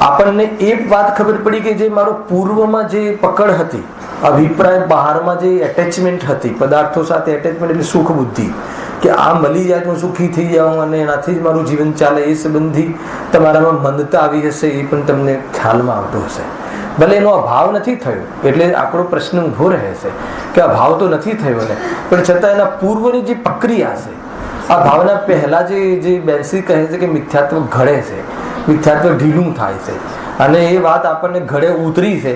આપણને એ વાત ખબર પડી કે જે મારો પૂર્વમાં જે પકડ હતી, અભિપ્રાય બહારમાં જે એટેચમેન્ટ હતી, પદાર્થો સાથે એટેચમેન્ટ એટલે સુખ બુદ્ધિ, કે આ મળી જાય તો સુખી થઈ જાઉં અને એનાથી જ મારું જીવન ચાલે, એ સંબંધી તમારામાં મંદતા આવી હશે, એ પણ તમને ખ્યાલમાં આવતો હશે. ભલે એનો અભાવ નથી થયો એટલે આપણો પ્રશ્ન ઉભો રહે છે કે અભાવ તો નથી થયો ને, પણ છતાં એના પૂર્વની જે પ્રક્રિયા છે, આ ભાવના પહેલા જે બેન્સી કહે છે કે મિથ્યાત્વ ઘડે છે, મિથ્યાત્વ ઢીલું થાય છે, અને એ વાત આપણને ઘડે ઉતરી છે,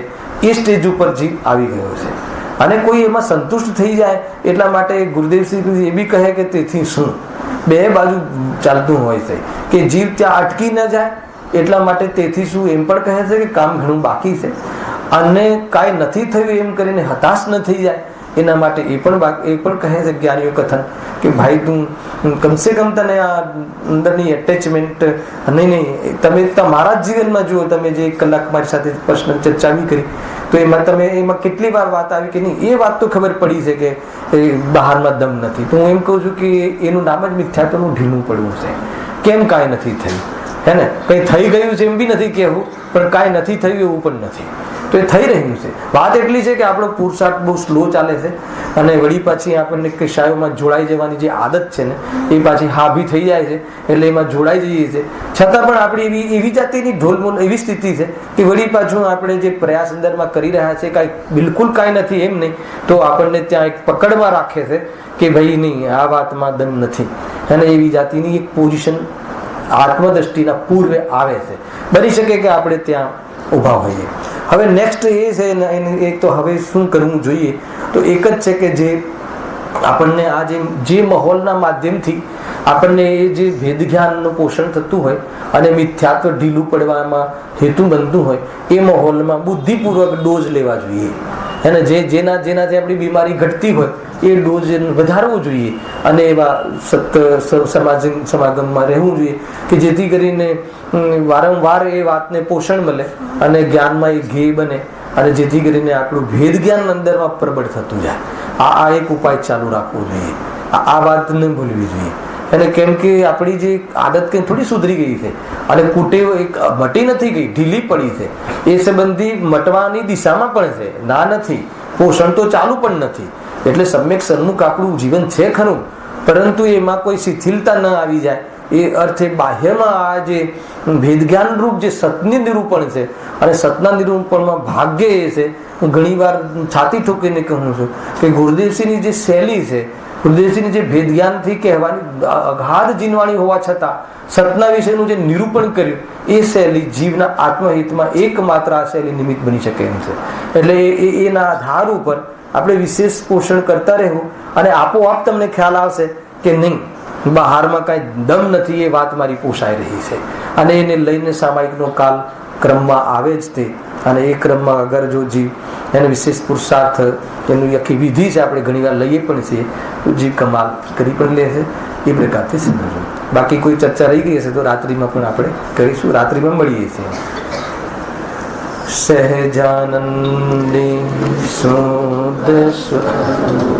એ સ્ટેજ ઉપર જીવ આવી ગયો છે. અને કોઈ એમાં સંતુષ્ટ થઈ જાય એટલા માટે ગુરુદેવશ્રી એ બી કહે કે તેથી શું, બે બાજુ ચાલતું હોય છે કે જીવ ત્યાં અટકી ન જાય એટલા માટે તેથી શું એમ પણ કહે છે કે કામ ઘણું બાકી છે, અને કાંઈ નથી થયું એમ કરીને હતાશ ન થઈ જાય એના માટે એ પણ કહે છે જ્ઞાનીઓ કથન કે ભાઈ તું કમસે કમ તને આ અંદરની એટેચમેન્ટ નહીં, તમે તમારા જ જીવનમાં જુઓ, તમે જે 1 કલાક મારી સાથે પ્રશ્ન ચર્ચા કરી તો એમાં કેટલી વાર વાત આવી કે નહીં, એ વાત તો ખબર પડી છે કે બહારમાં દમ નથી. તો હું એમ કહું છું કે એનું નામ જ મિથ્યાત્વનું ઢીલું પડવું છે. કેમ કાંઈ નથી થયું, હે ને? કંઈ થઈ ગયું છે એમ બી નથી કહેવું, પણ કાંઈ નથી થયું એવું પણ નથી. તો એ થઈ રહ્યું છે. વાત એટલી છે કે આપણો પુરુષાર્થ બહુ સ્લો ચાલે છે, અને વળી પાછી આપણને કશાયોમાં જોડાઈ જવાની જે આદત છે ને એ પાછી હાવી થઈ જાય છે, એટલે એમાં જોડાઈ જઈએ છીએ. છતાં પણ આપણી એવી જાતિની ઢોલમોલ એવી સ્થિતિ છે કે વળી પાછું આપણે જે પ્રયાસ અંદરમાં કરી રહ્યા છે કાંઈ બિલકુલ કાંઈ નથી એમ નહીં, તો આપણને ત્યાં એક પકડમાં રાખે છે કે ભાઈ નહીં, આ વાતમાં દમ નથી, અને એવી જાતિની એક પોઝિશન આત્મદ્રષ્ટિના પૂર્વે આવે છે. બની શકે કે આપણે ત્યાં ઊભા હોઈએ. હવે નેક્સ્ટ એ છે, એક તો હવે શું કરવું જોઈએ, તો એક જ છે કે જે આપણને આ જે માહોલના માધ્યમથી આપણને એ જે ભેદ જ્ઞાનનું પોષણ થતું હોય અને મિથ્યાત્વ ઢીલું પડવામાં હેતુ બનતું હોય એ માહોલમાં બુદ્ધિપૂર્વક ડોઝ લેવા જોઈએ. અને જેનાથી આપણી બીમારી ઘટતી હોય એ ડોઝ વધારવો જોઈએ અને એવા સમાગમમાં રહેવું જોઈએ કે જેથી કરીને વારંવાર એ વાતને પોષણ મળે અને જ્ઞાનમાં એ ધ્યેય બને અને જેથી કરીને આપણું ભેદ જ્ઞાન અંદરમાં પ્રબળ થતું જાય. આ એક ઉપાય ચાલુ રાખવો જોઈએ. આ વાત ન ભૂલવી જોઈએ. અને કેમ કે આપણી જે આદત કંઈ થોડી સુધરી ગઈ છે અને કુટેવ એક મટી નથી ગઈ, ઢીલી પડી છે. એ સંબંધી મટવાની દિશામાં પણ છે, ના નથી. પોષણ તો ચાલુ પણ નથી. એટલે સમ્યક સન્મુખ આપણું જીવન છે ખરું, પરંતુ એમાં કોઈ શિથિલતા ન આવી જાય એ અર્થે બાહ્યમાં આ જે ભેદ જ્ઞાન રૂપ જે સતની નિરૂપણ છે અને સતના નિરૂપણમાં ભાગ્ય એ છે. હું ઘણી વાર છાતી ઠોકીને કહું છું કે ગુરુદેવસિંહની જે શૈલી છે, ગુરુદેવસિંહની જે ભેદ જ્ઞાનથી કહેવાની અગાધ જીનવાણી હોવા છતાં સતના વિશેનું જે નિરૂપણ કર્યું એ શૈલી જીવના આત્મહિતમાં એકમાત્ર આ શૈલી નિમિત્ત બની શકે એમ છે. એટલે એના આધાર ઉપર આપણે વિશેષ પોષણ કરતા રહેવું અને આપોઆપ તમને ખ્યાલ આવશે કે નહીં, બહારમાં કાંઈ દમ નથી, એ વાત મારી પોષાઈ રહી છે. અને એને લઈને સામાયિકનો કાલ ક્રમમાં આવે જ તે. અને એ ક્રમમાં અગર જો જીવ એને વિશેષ પુરુષાર્થ એનું આખી વિધિ છે, આપણે ઘણીવાર લઈએ પણ છીએ, જીવ કમાલ કરી પણ લે છે. એ પ્રકારથી સમજવું. બાકી કોઈ ચર્ચા રહી ગઈ હશે તો રાત્રિમાં પણ આપણે કરીશું. રાત્રિમાં મળીએ છીએ. સહજાનંદી શુદ્ધ